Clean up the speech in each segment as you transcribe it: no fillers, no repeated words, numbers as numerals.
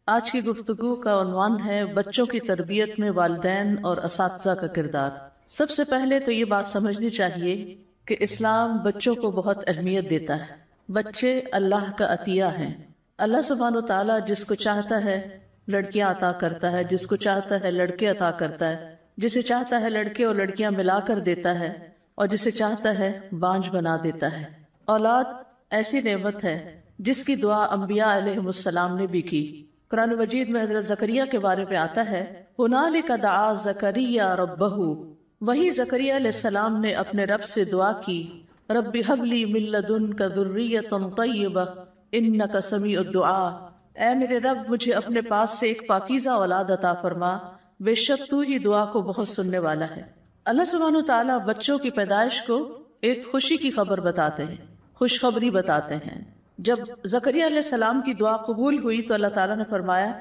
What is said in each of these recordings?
آج کی گفتگو کا عنوان ہے بچوں کی تربیت میں والدین اور اساتذہ کا کردار۔ سب سے پہلے تو یہ بات سمجھنی چاہیے کہ اسلام بچوں کو بہت اہمیت دیتا ہے۔ بچے اللہ کا عطیہ ہیں۔ اللہ سبحانہ و تعالیٰ جس کو چاہتا ہے لڑکیاں عطا کرتا ہے، جس کو چاہتا ہے لڑکے عطا کرتا ہے، جسے چاہتا ہے لڑکے اور لڑکیاں ملا کر دیتا ہے، اور جسے چاہتا ہے بانجھ بنا دیتا ہے۔ اولاد ایسی نعمت ہے جس کی دعا انبیاء علیہ السلام نے بھی کی۔ قرآن مجید میں حضرت زکریا کے بارے میں آتا ہے ہنالک دعا زکریا ربہ، وہی زکریا علیہ السلام نے اپنے رب سے دعا کی رب ہب لی من لدنک ذریۃ طیبہ انک سمیع الدعاء، اے میرے رب مجھے اپنے پاس سے ایک پاکیزہ اولاد عطا فرما، بے شک تو ہی دعا کو بہت سننے والا ہے۔ اللہ سبحانہ وتعالیٰ بچوں کی پیدائش کو ایک خوشی کی خبر بتاتے ہیں، خوشخبری بتاتے ہیں۔ جب زکریا علیہ السلام کی دعا قبول ہوئی تو اللہ تعالیٰ نے فرمایا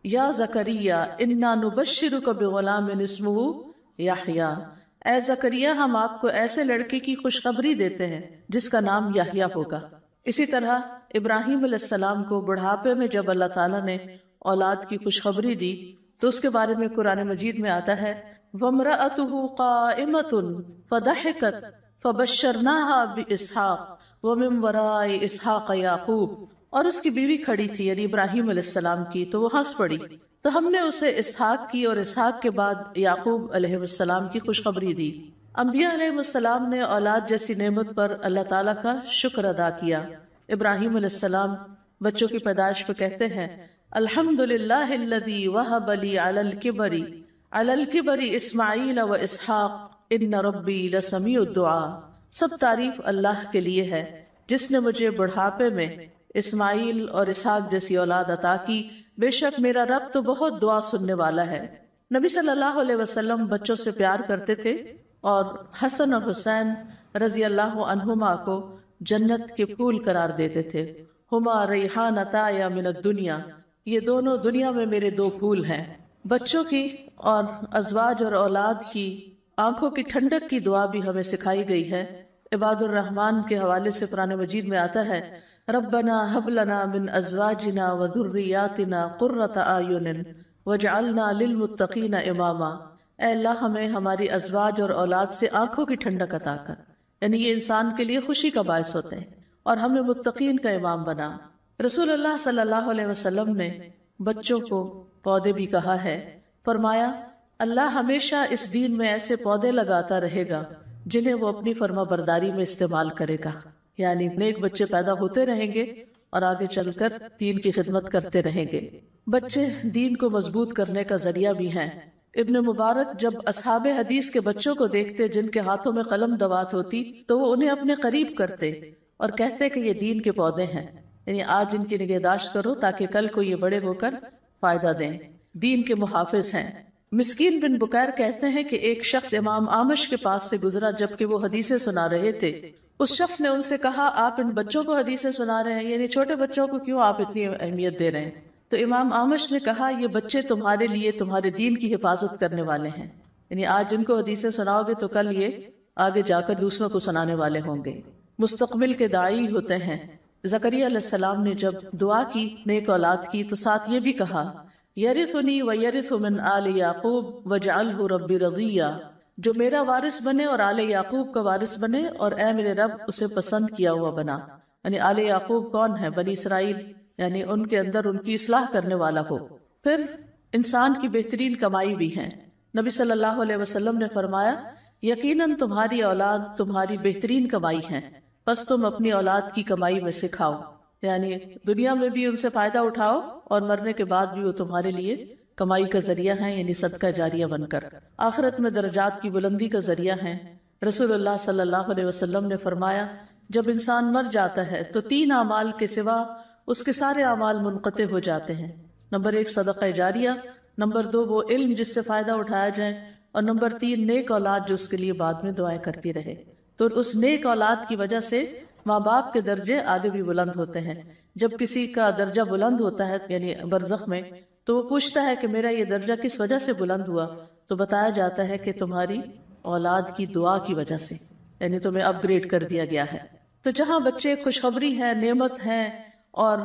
یا زکریا انا نبشرک بغلام اسمہ یحییٰ، اے زکریا ہم آپ کو ایسے لڑکے کی خوشخبری دیتے ہیں جس کا نام یحییٰ ہوگا۔ اسی طرح ابراہیم علیہ السلام کو بڑھاپے میں جب اللہ تعالیٰ نے اولاد کی خوشخبری دی تو اس کے بارے میں قرآن مجید میں آتا ہے وامرأتہ قائمۃ فضحکت فبشرناها باسحاق ومن وراء اسحاق یعقوب، اور اس کی بیوی کھڑی تھی یعنی ابراہیم علیہ السلام کی تو وہ ہنس پڑی، تو ہم نے اسے اسحاق کی اور اسحاق کے بعد یعقوب علیہ السلام کی خوشخبری دی۔ انبیاء علیہ السلام نے اولاد جیسی نعمت پر اللہ تعالیٰ کا شکر ادا کیا۔ ابراہیم علیہ السلام بچوں کی پیدائش پہ کہتے ہیں الحمدللہ الذی وہب لی علی الکبر اسماعیل و اسحاق ان ربی لسمیع الدعاء، سب تعریف اللہ کے لیے ہے جس نے مجھے بڑھاپے میں اسماعیل اور اسحاق جیسی اولاد عطا کی، بے شک میرا رب تو بہت دعا سننے والا ہے۔ نبی صلی اللہ علیہ وسلم بچوں سے پیار کرتے تھے اور حسن اور حسین رضی اللہ عنہما کو جنت کے پھول قرار دیتے تھے۔ ہما ریحانتایا من الدنیا، یہ دونوں دنیا میں میرے دو پھول ہیں۔ بچوں کی اور ازواج اور اولاد کی آنکھوں کی ٹھنڈک کی دعا بھی ہمیں سکھائی گئی ہے۔ عباد الرحمن کے حوالے سے قرآن مجید میں آتا ہے ربنا ہب لنا من ازواجنا وذریاتنا قرۃ اعین واجعلنا للمتقین اماما، اے اللہ ہمیں ہماری ازواج اور اولاد سے آنکھوں کی ٹھنڈک عطا کر، یعنی یہ انسان کے لیے خوشی کا باعث ہوتے ہیں، اور ہمیں متقین کا امام بنا۔ رسول اللہ صلی اللہ علیہ وسلم نے بچوں کو پودے بھی کہا ہے، فرمایا اللہ ہمیشہ اس دین میں ایسے پودے لگاتا رہے گا جنہیں وہ اپنی فرما برداری میں استعمال کرے گا، یعنی نیک بچے پیدا ہوتے رہیں گے اور آگے چل کر دین کی خدمت کرتے رہیں گے۔ بچے دین کو مضبوط کرنے کا ذریعہ بھی ہیں۔ ابن مبارک جب اصحاب حدیث کے بچوں کو دیکھتے جن کے ہاتھوں میں قلم دوات ہوتی تو وہ انہیں اپنے قریب کرتے اور کہتے کہ یہ دین کے پودے ہیں، یعنی آج ان کی نگہداشت کرو تاکہ کل کو یہ بڑے ہو کر فائدہ دیں، دین کے محافظ ہیں۔ مسکین بن بکیر کہتے ہیں کہ ایک شخص امام اعمش کے پاس سے گزرا جبکہ وہ حدیثیں سنا رہے تھے۔ اس شخص نے ان سے کہا آپ ان بچوں کو حدیثیں سنا رہے ہیں، یعنی چھوٹے بچوں کو کیوں آپ اتنی اہمیت دے رہے ہیں؟ تو امام اعمش نے کہا یہ بچے تمہارے لیے تمہارے دین کی حفاظت کرنے والے ہیں، یعنی آج ان کو حدیثیں سناؤ گے تو کل یہ آگے جا کر دوسروں کو سنانے والے ہوں گے، مستقبل کے داعی ہوتے ہیں۔ زکریا علیہ السلام نے جب دعا کی نیک اولاد کی تو ساتھ یہ بھی کہا یرثنی ویرث من آل یعقوب واجعلہ ربی رضیہ، جو میرا وارث بنے اور آل یعقوب کا وارث بنے اور اے میرے رب اسے پسند کیا ہوا بنا۔ یعنی آل یعقوب کون ہے؟ بنی اسرائیل، یعنی ان کے اندر ان کی اصلاح کرنے والا ہو۔ پھر انسان کی بہترین کمائی بھی ہے۔ نبی صلی اللہ علیہ وسلم نے فرمایا یقیناً تمہاری اولاد تمہاری بہترین کمائی ہے، بس تم اپنی اولاد کی کمائی میں سے کھاؤ، یعنی دنیا میں بھی ان سے فائدہ اٹھاؤ اور مرنے کے بعد بھی وہ تمہارے لیے کمائی کا ذریعہ ہیں، یعنی صدقہ جاریہ بن کر آخرت میں درجات کی بلندی کا ذریعہ ہیں۔ رسول اللہ صلی اللہ علیہ وسلم نے فرمایا جب انسان مر جاتا ہے تو 3 اعمال کے سوا اس کے سارے اعمال منقطع ہو جاتے ہیں۔ نمبر 1 صدقہ جاریہ، نمبر 2 وہ علم جس سے فائدہ اٹھایا جائے، اور نمبر 3 نیک اولاد جو اس کے لیے بعد میں دعائیں کرتی رہے۔ تو اس نیک اولاد کی وجہ سے ماں باپ کے درجے آگے بھی بلند ہوتے ہیں۔ جب کسی کا درجہ بلند ہوتا ہے یعنی برزخ میں تو وہ پوچھتا ہے کہ میرا یہ درجہ کس وجہ سے بلند ہوا، تو بتایا جاتا ہے کہ تمہاری اولاد کی دعا کی وجہ سے، یعنی تمہیں اپ گریڈ کر دیا گیا ہے۔ تو جہاں بچے خوشخبری ہے، نعمت ہے اور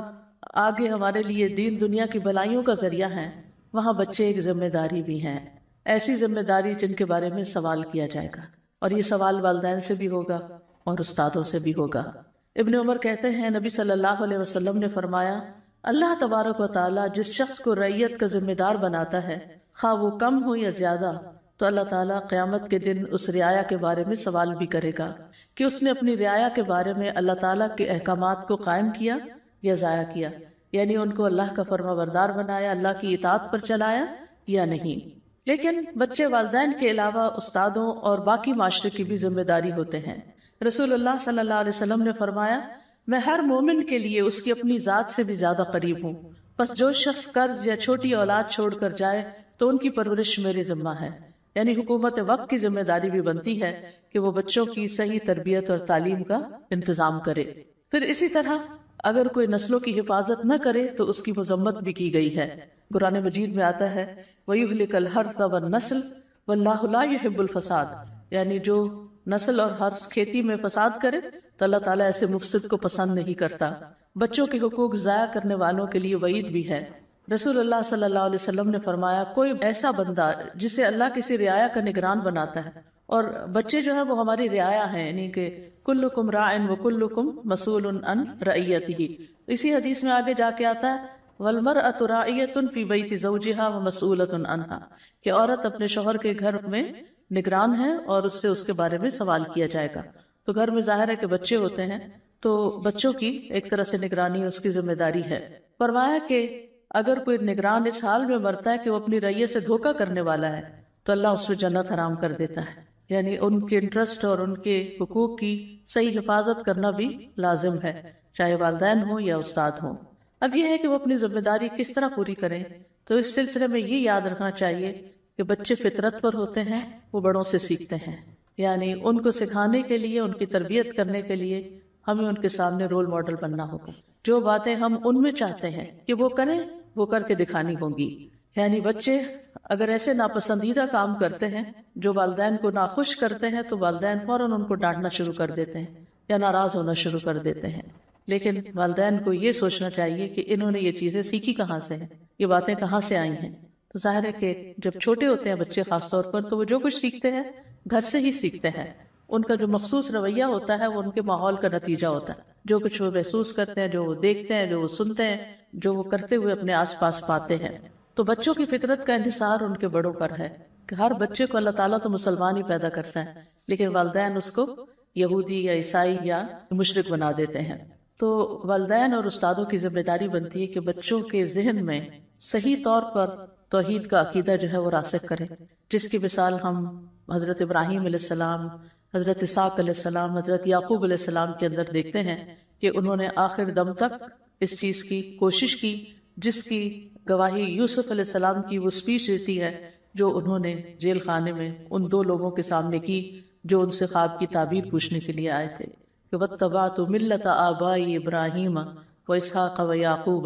آگے ہمارے لیے دین دنیا کی بھلائیوں کا ذریعہ ہیں، وہاں بچے ایک ذمہ داری بھی ہیں، ایسی ذمہ داری جن کے بارے میں سوال کیا جائے گا، اور یہ سوال والدین سے بھی ہوگا اور استادوں سے بھی ہوگا۔ ابن عمر کہتے ہیں نبی صلی اللہ علیہ وسلم نے فرمایا، اللہ تبارک و تعالیٰ جس شخص کو رعیت کا ذمہ دار بناتا ہے، خواہ وہ کم ہو یا زیادہ، تو اللہ تعالیٰ قیامت کے دن اس رعایا کے بارے میں سوال بھی کرے گا کہ اس نے اپنی رعایا کے بارے میں اللہ تعالیٰ کے احکامات کو قائم کیا یا ضائع کیا، یعنی ان کو اللہ کا فرما بردار بنایا، اللہ کی اطاعت پر چلایا یا نہیں۔ لیکن بچے والدین کے علاوہ استادوں اور باقی معاشرے کی بھی ذمہ داری ہوتے ہیں۔ رسول اللہ صلی اللہ علیہ وسلم نے فرمایا، میں ہر مومن کے لیے اس کی اپنی ذات سے بھی زیادہ قریب ہوں، پس جو شخص قرض یا چھوٹی اولاد چھوڑ کر جائے تو ان کی پرورش میرے ذمہ ہے، یعنی حکومت وقت کی ذمہ داری بھی بنتی ہے کہ وہ بچوں کی صحیح تربیت اور تعلیم کا انتظام کرے۔ پھر اسی طرح اگر کوئی نسلوں کی حفاظت نہ کرے تو اس کی مذمت بھی کی گئی ہے۔ قرآن مجید میں آتا ہے وَيُهْلِكَ الْحَرْثَ وَالنَّسْلَ وَاللَّهُ لَا يُحِبُّ الْفَسَادَ، یعنی جو نسل اور حرث کھیتی میں فساد کرے تو اللہ تعالیٰ ایسے مفسد کو پسند نہیں کرتا۔ بچوں کے حقوق ضائع کرنے والوں کے لیے وعید بھی ہے۔ رسول اللہ صلی اللہ علیہ وسلم نے فرمایا، کوئی ایسا بندہ جسے اللہ کسی رعایا کا نگران بناتا ہے، اور بچے جو ہیں وہ ہماری رعایا ہیں، یعنی کہ کلکم راعٍ وکلکم مسئول عن رعیتہ۔ اسی حدیث میں آگے جا کے آتا ہے والمرأة راعیۃ فی بیت زوجہا ومسئولۃ عنہا، کہ عورت اپنے شوہر کے گھر میں نگران ہے اور اس سے اس کے بارے میں سوال کیا جائے گا۔ تو گھر میں ظاہر ہے کہ بچے ہوتے ہیں تو بچوں کی ایک طرح سے نگرانی اس کی ذمہ داری ہے۔ فرمایا کہ اگر کوئی نگران اس حال میں مرتا ہے کہ وہ اپنی رعیت سے دھوکہ کرنے والا ہے تو اللہ اس میں جنت حرام کر دیتا ہے، یعنی ان کے انٹرسٹ اور ان کے حقوق کی صحیح حفاظت کرنا بھی لازم ہے، چاہے والدین ہوں یا استاد ہوں۔ اب یہ ہے کہ وہ اپنی ذمہ داری کس طرح پوری کریں، تو اس سلسلے میں یہ یاد رکھنا چاہیے کہ بچے فطرت پر ہوتے ہیں، وہ بڑوں سے سیکھتے ہیں، یعنی ان کو سکھانے کے لیے، ان کی تربیت کرنے کے لیے ہمیں ان کے سامنے رول ماڈل بننا ہوگا۔ جو باتیں ہم ان میں چاہتے ہیں کہ وہ کریں، وہ کر کے دکھانی ہوں گی۔ یعنی بچے اگر ایسے ناپسندیدہ کام کرتے ہیں جو والدین کو ناخوش کرتے ہیں تو والدین فوراً ان کو ڈانٹنا شروع کر دیتے ہیں یا ناراض ہونا شروع کر دیتے ہیں، لیکن والدین کو یہ سوچنا چاہیے کہ انہوں نے یہ چیزیں سیکھی کہاں سے ہیں، یہ باتیں کہاں سے آئی ہیں۔ تو ظاہر ہے کہ جب چھوٹے ہوتے ہیں بچے خاص طور پر، تو وہ جو کچھ سیکھتے ہیں گھر سے ہی سیکھتے ہیں۔ ان کا جو مخصوص رویہ ہوتا ہے وہ ان کے ماحول کا نتیجہ ہوتا ہے، جو کچھ وہ محسوس کرتے ہیں، جو وہ دیکھتے ہیں، جو وہ سنتے ہیں، جو وہ کرتے ہوئے اپنے آس پاس پاتے ہیں۔ تو بچوں کی فطرت کا انحصار ان کے بڑوں پر ہے کہ ہر بچے کو اللہ تعالیٰ تو مسلمان ہی پیدا کرتا ہے، لیکن والدین اس کو یہودی یا عیسائی یا مشرک بنا دیتے ہیں۔ تو والدین اور استادوں کی ذمہ داری بنتی ہے کہ بچوں کے ذہن میں صحیح طور پر توحید کا عقیدہ جو ہے وہ راسخ کریں، جس کی مثال ہم حضرت ابراہیم علیہ السلام، حضرت اسحاق علیہ السلام، حضرت یعقوب علیہ السلام کے اندر دیکھتے ہیں کہ انہوں نے آخر دم تک اس چیز کی کوشش کی، جس کی گواہی یوسف علیہ السلام کی وہ اسپیچ دیتی ہے جو انہوں نے جیل خانے میں ان دو لوگوں کے سامنے کی جو ان سے خواب کی تعبیر پوچھنے کے لیے آئے تھے کہ وَاتَّبَعْتُ مِلَّةَ آبَائِي إِبْرَاهِيمَ وَإِسْحَاقَ وَيَعْقُوبَ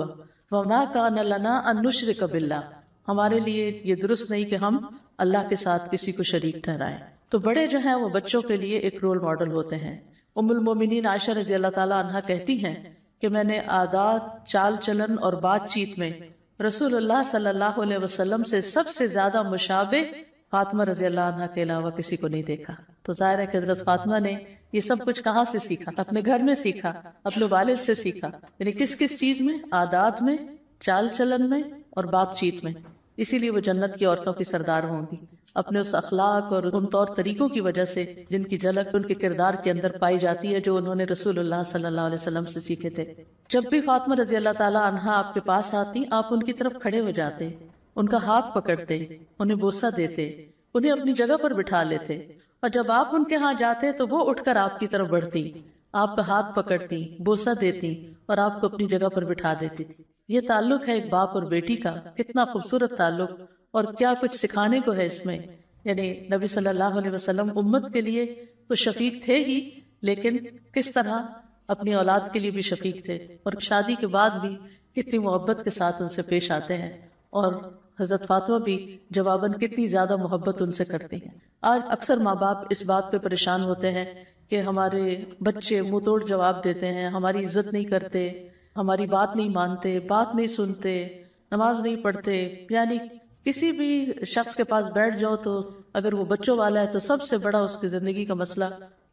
وَمَا كَانَ لَنَا أَن نُشْرِكَ بِاللَّهِ، ہمارے لیے یہ درست نہیں کہ ہم اللہ کے ساتھ کسی کو شریک ٹھہرائیں۔ تو بڑے جو ہیں وہ بچوں کے لیے ایک رول ماڈل ہوتے ہیں۔ ام المومنین عائشہ رضی اللہ تعالیٰ عنہا کہتی ہیں کہ میں نے عادات، چال چلن اور بات چیت میں رسول اللہ صلی اللہ علیہ وسلم سے سب سے زیادہ مشابہ فاطمہ رضی اللہ عنہا کے علاوہ کسی کو نہیں دیکھا۔ تو ظاہر ہے کہ حضرت فاطمہ نے یہ سب کچھ کہاں سے سیکھا؟ اپنے گھر میں سیکھا، اپنے والد سے سیکھا، یعنی کس کس چیز میں؟ عادات میں، چال چلن میں اور بات چیت میں۔ اسی لیے وہ جنت کی عورتوں کی سردار ہوں گی، اپنے اس اخلاق اور ان طور طریقوں کی وجہ سے جن کی جھلک ان کے کردار کے اندر پائی جاتی ہے جو انہوں نے رسول اللہ صلی اللہ علیہ وسلم سے سیکھے تھے۔ جب بھی فاطمہ رضی اللہ تعالیٰ عنہا آپ کے پاس آتی، آپ ان کی طرف کھڑے ہو جاتے، ان کا ہاتھ پکڑتے، انہیں بوسہ دیتے، انہیں اپنی جگہ پر بٹھا لیتے، اور جب آپ ان کے ہاں جاتے تو وہ اٹھ کر آپ کی طرف بڑھتی، آپ کا ہاتھ پکڑتی، بوسہ دیتی اور آپ کو اپنی جگہ پر بٹھا دیتی تھی۔ یہ تعلق ہے ایک باپ اور بیٹی کا، کتنا خوبصورت تعلق، اور کیا کچھ سکھانے کو ہے اس میں۔ یعنی نبی صلی اللہ علیہ وسلم امت کے لیے تو شفیق تھے ہی، لیکن کس طرح اپنی اولاد کے لیے بھی شفیق تھے، اور شادی کے بعد بھی کتنی محبت کے ساتھ ان سے پیش آتے ہیں، اور حضرت فاطمہ بھی جواباً کتنی زیادہ محبت ان سے کرتی ہیں۔ آج اکثر ماں باپ اس بات پہ پریشان ہوتے ہیں کہ ہمارے بچے منہ توڑ جواب دیتے ہیں، ہماری عزت نہیں کرتے، ہماری بات نہیں مانتے، بات نہیں سنتے، نماز نہیں پڑھتے. یعنی کسی بھی شخص کے پاس بیٹھ جاؤ تو اگر وہ بچوں والا ہے تو سب سے بڑا اس کی زندگی کا مسئلہ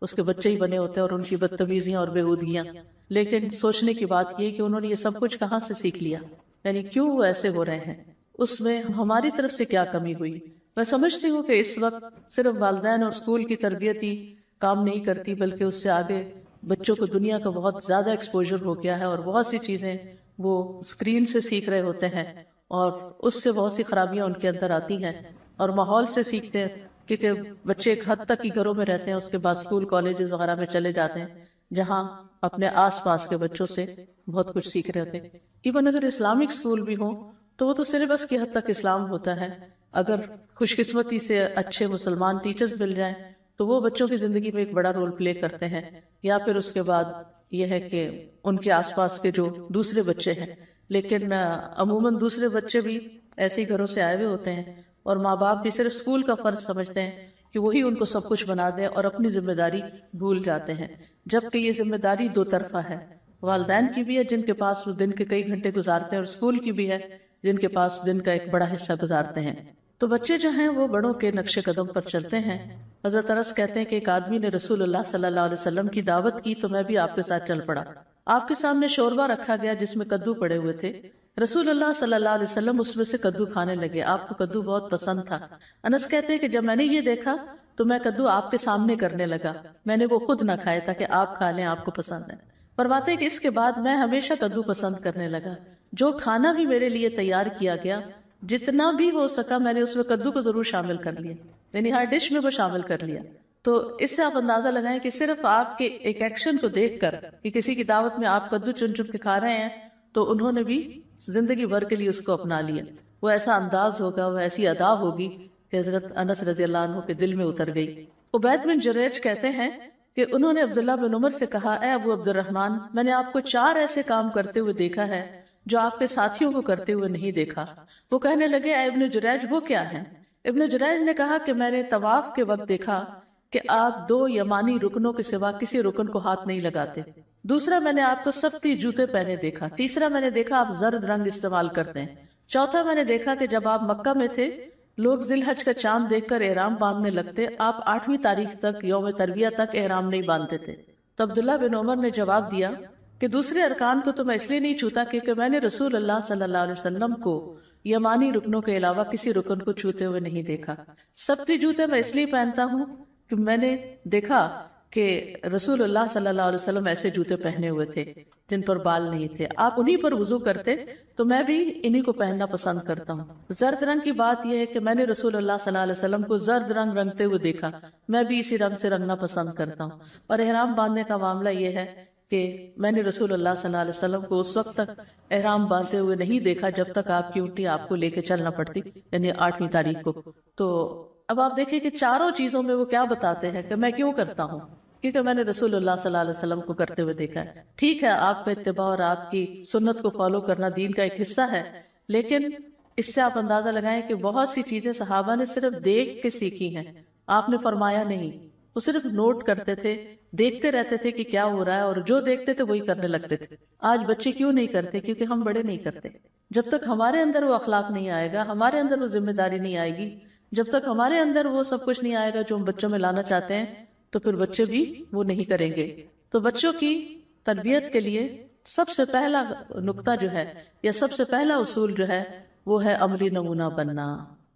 اس کے بچے ہی بنے ہوتے ہیں اور ان کی بدتمیزیاں اور بےہودگیاں. لیکن سوچنے کی بات یہ کہ انہوں نے یہ سب کچھ کہاں سے سیکھ لیا، یعنی کیوں وہ ایسے ہو رہے ہیں، اس میں ہماری طرف سے کیا کمی ہوئی. میں سمجھتی ہوں کہ اس وقت صرف والدین اور اسکول کی تربیت ہی کام نہیں کرتی، بلکہ اس سے آگے بچوں کو دنیا کا بہت زیادہ ایکسپوجر ہو گیا ہے اور بہت سی چیزیں وہ اسکرین سے سیکھ رہے ہوتے ہیں اور اس سے بہت سی خرابیاں ان کے اندر آتی ہیں، اور ماحول سے سیکھتے ہیں کیونکہ بچے ایک حد تک ہی گھروں میں رہتے ہیں، اس کے بعد اسکول کالجز وغیرہ میں چلے جاتے ہیں جہاں اپنے آس پاس کے بچوں سے بہت کچھ سیکھ رہے ہوتے ہیں. ایون اگر اسلامک اسکول بھی ہوں تو وہ تو سلیبس کی حد تک اسلام ہوتا ہے. اگر خوش قسمتی سے اچھے مسلمان ٹیچرز مل جائیں تو وہ بچوں کی زندگی میں ایک بڑا رول پلے کرتے ہیں، یا پھر اس کے بعد یہ ہے کہ ان کے آس پاس کے جو دوسرے بچے ہیں. لیکن عموماً دوسرے بچے بھی ایسے ہی گھروں سے آئے ہوئے ہوتے ہیں اور ماں باپ بھی صرف اسکول کا فرض سمجھتے ہیں کہ وہی ان کو سب کچھ بنا دیں اور اپنی ذمہ داری بھول جاتے ہیں، جبکہ یہ ذمہ داری دو طرفہ ہے. والدین کی بھی ہے جن کے پاس وہ دن کے کئی گھنٹے گزارتے ہیں، اور اسکول کی بھی ہے جن کے پاس دن کا ایک بڑا حصہ گزارتے ہیں. تو بچے جو ہیں وہ بڑوں کے نقش قدم پر چلتے ہیں. حضرت انس کہتے ہیں کہ ایک آدمی نے رسول اللہ صلی اللہ علیہ وسلم کی دعوت کی تو میں بھی آپ کے ساتھ چل پڑا. آپ کے سامنے شوربہ رکھا گیا جس میں کدو پڑے ہوئے تھے. رسول اللہ صلی اللہ علیہ وسلم اس میں سے کدو کھانے لگے. آپ کو کدو بہت پسند تھا. انس کہتے ہیں کہ جب میں نے یہ دیکھا تو میں کدو آپ کے سامنے کرنے لگا. میں نے وہ خود نہ کھائے تاکہ آپ کھا لیں، آپ کو پسند ہے. فرماتے ہیں کہ اس کے بعد میں ہمیشہ کدو پسند کرنے لگا. جو کھانا بھی میرے لیے تیار کیا گیا جتنا بھی ہو سکا میں نے اس میں کدو کو ضرور شامل کر لیا، یعنی ہر ڈش میں وہ شامل کر لیا. تو اس سے آپ اندازہ لگائیں کہ صرف آپ کے ایک ایکشن کو دیکھ کر کہ کسی کی دعوت میں آپ کدو چن چن کے کھا رہے ہیں تو انہوں نے بھی زندگی بھر کے لیے اس کو اپنا لیا. وہ ایسا انداز ہوگا، وہ ایسی ادا ہوگی کہ حضرت انس رضی اللہ عنہ کے دل میں اتر گئی. عبید بن جریج کہتے ہیں کہ انہوں نے عبداللہ بن عمر سے کہا، اے ابو عبد الرحمن، میں نے آپ کو 4 ایسے کام کرتے ہوئے دیکھا ہے جو آپ کے ساتھیوں کو کرتے ہوئے نہیں دیکھا. وہ کہنے لگے، اے ابن جریج وہ کیا ہے؟ ابن جریج نے کہا کہ میں نے طواف کے وقت دیکھا کہ آپ 2 یمانی رکنوں کے سوا کسی رکن کو ہاتھ نہیں لگاتے. دوسرا میں نے آپ کو سختی جوتے پہنے دیکھا. تیسرا میں نے دیکھا آپ زرد رنگ استعمال کرتے ہیں. چوتھا میں نے دیکھا کہ جب آپ مکہ میں تھے لوگ ذی الحج کا چاند دیکھ کر احرام باندھنے لگتے، آپ 8ویں تاریخ تک یوم ترویہ تک احرام نہیں باندھتے تھے. تو عبداللہ بن عمر نے جواب دیا کہ دوسرے ارکان کو تو میں اس لیے نہیں چھوتا کیونکہ میں نے رسول اللہ صلی اللہ علیہ وسلم کو یمانی رکنوں کے علاوہ کسی رکن کو چھوتے ہوئے نہیں دیکھا. سختی جوتے میں اس لیے پہنتا ہوں کہ میں نے دیکھا کہ رسول اللہ صلی اللہ علیہ وسلم ایسے جوتے پہنے ہوئے تھے جن پر بال نہیں تھے، آپ انہی پر وضو کرتے تو میں بھی انہی کو پہننا پسند کرتا ہوں. زرد رنگ کی بات یہ ہے کہ میں نے رسول اللہ صلی اللہ علیہ وسلم کو زرد رنگ رنگتے ہوئے دیکھا، میں بھی اسی رنگ سے رنگنا پسند کرتا ہوں. اور احرام باندھنے کا معاملہ یہ ہے کہ میں نے رسول اللہ صلی اللہ علیہ وسلم کو اس وقت تک احرام باندھتے ہوئے نہیں دیکھا جب تک آپ کی اونٹی آپ کو لے کے چلنا پڑتی، یعنی 8ویں تاریخ کو. تو اب آپ دیکھیں کہ چاروں چیزوں میں وہ کیا بتاتے ہیں کہ میں کیوں کرتا ہوں، کیونکہ میں نے رسول اللہ صلی اللہ علیہ وسلم کو کرتے ہوئے دیکھا ہے. ٹھیک ہے، آپ کا اتباع اور آپ کی سنت کو فالو کرنا دین کا ایک حصہ ہے، لیکن اس سے آپ اندازہ لگائیں کہ بہت سی چیزیں صحابہ نے صرف دیکھ کے سیکھی ہیں، آپ نے فرمایا نہیں. وہ صرف نوٹ کرتے تھے، دیکھتے رہتے تھے کہ کیا ہو رہا ہے اور جو دیکھتے تھے وہی کرنے لگتے تھے. آج بچے کیوں نہیں کرتے؟ کیونکہ ہم بڑے نہیں کرتے. جب تک ہمارے اندر وہ اخلاق نہیں آئے گا، ہمارے اندر وہ ذمہ داری نہیں آئے گی، جب تک ہمارے اندر وہ سب کچھ نہیں آئے گا جو ہم بچوں میں لانا چاہتے ہیں، تو پھر بچے بھی وہ نہیں کریں گے. تو بچوں کی تربیت کے لیے سب سے پہلا نقطہ جو ہے یا سب سے پہلا اصول جو ہے وہ ہے عملی نمونہ بننا.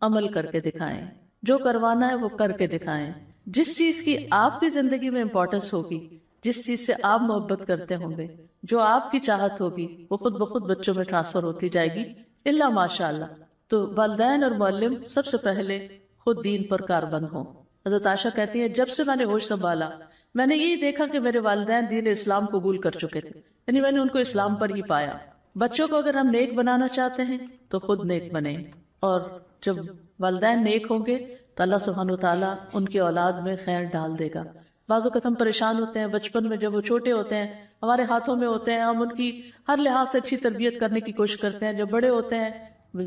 عمل کر کے دکھائیں، جو کروانا ہے وہ کر کے دکھائیں. جس چیز کی آپ کی زندگی میں امپورٹنس ہوگی، جس چیز سے آپ محبت کرتے ہوں گے، جو آپ کی چاہت ہوگی، وہ خود بخود بچوں میں ٹرانسفر ہوتی جائے گی الا ماشاء اللہ. تو والدین اور معلم سب سے پہلے خود دین پر کاربند ہوں. حضرت عائشہ کہتی ہیں جب سے میں نے ہوش سنبھالا میں نے یہی دیکھا کہ میرے والدین دین اسلام قبول کر چکے تھے، یعنی میں نے ان کو اسلام پر ہی پایا. بچوں کو اگر ہم نیک بنانا چاہتے ہیں تو خود نیک بنیں، اور جب والدین نیک ہوں گے تو اللہ سبحانہ وتعالیٰ ان کی اولاد میں خیر ڈال دے گا. بعض اوقات ہم پریشان ہوتے ہیں بچپن میں، جب وہ چھوٹے ہوتے ہیں ہمارے ہاتھوں میں ہوتے ہیں، ہم ان کی ہر لحاظ سے اچھی تربیت کرنے کی کوشش کرتے ہیں. جب بڑے ہوتے ہیں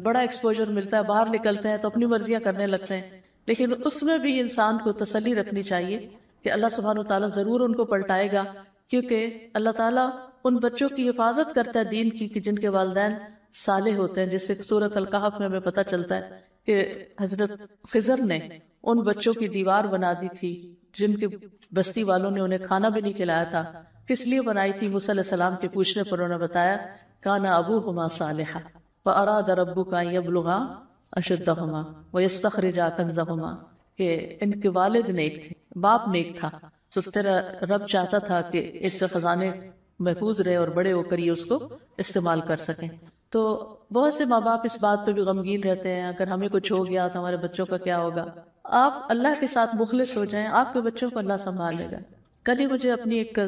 بڑا ایکسپوجر ملتا ہے، باہر نکلتے ہیں تو اپنی مرضیاں کرنے لگتے ہیں. لیکن اس میں بھی انسان کو تسلی رکھنی چاہیے کہ اللہ سبحانہ وتعالیٰ ضرور ان کو پلٹائے گا، کیونکہ اللہ تعالیٰ ان بچوں کی حفاظت کرتا ہے دین کی کہ جن کے والدین صالح ہوتے ہیں. جیسے سورۃ الکہف میں ہمیں پتہ چلتا ہے کہ حضرت خضر نے ان بچوں کی دیوار بنا دی تھی جن کے بستی والوں نے انہیں کھانا بھی نہیں کھلایا تھا. کس لیے بنائی تھی؟ موسیٰ علیہ السلام کے پوچھنے پر انہوں نے بتایا کان ابوہما صالحا فاراد ربک ان یبلغا اشدہما ویستخرجا کنزہما، کہ ان کے والد نیک تھے، باپ نیک تھا، تو تیرا رب چاہتا تھا کہ اس سے خزانے محفوظ رہے اور بڑے ہو کر یہ اس کو استعمال کر سکیں. تو بہت سے ماں باپ اس بات پہ بھی غمگین رہتے ہیں اگر ہمیں کچھ ہو گیا تو ہمارے بچوں کا کیا ہوگا. آپ اللہ کے ساتھ مخلص ہو جائیں، آپ کے بچوں کو اللہ سنبھال لے گا. کل ہی مجھے اپنی ایک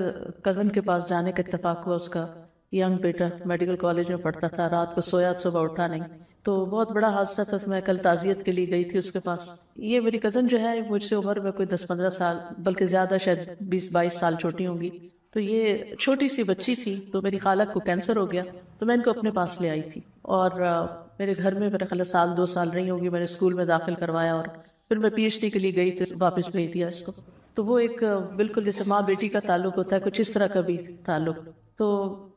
کزن کے پاس جانے کا اتفاق ہوا. اس کا ینگ بیٹا میڈیکل کالج میں پڑھتا تھا، رات کو سویا صبح اٹھا نہیں، تو بہت بڑا حادثہ تھا. میں کل تعزیت کے لیے گئی تھی اس کے پاس. یہ میری کزن جو ہے مجھ سے عمر میں کوئی 10-15 سال بلکہ زیادہ، شاید 20-22 سال چھوٹی ہوں گی. تو یہ چھوٹی سی بچی تھی، تو میری خالہ کو کینسر ہو گیا تو میں ان کو اپنے پاس لے آئی تھی اور میرے گھر میں میرے خالہ 1-2 سال رہی ہوگی. میں نے اسکول میں داخل کروایا اور پھر میں PhD کے لیے گئی تو واپس بھیج دیا اس کو. تو وہ ایک بالکل جیسے ماں بیٹی کا تعلق ہوتا ہے، کچھ اس طرح کا بھی تعلق. تو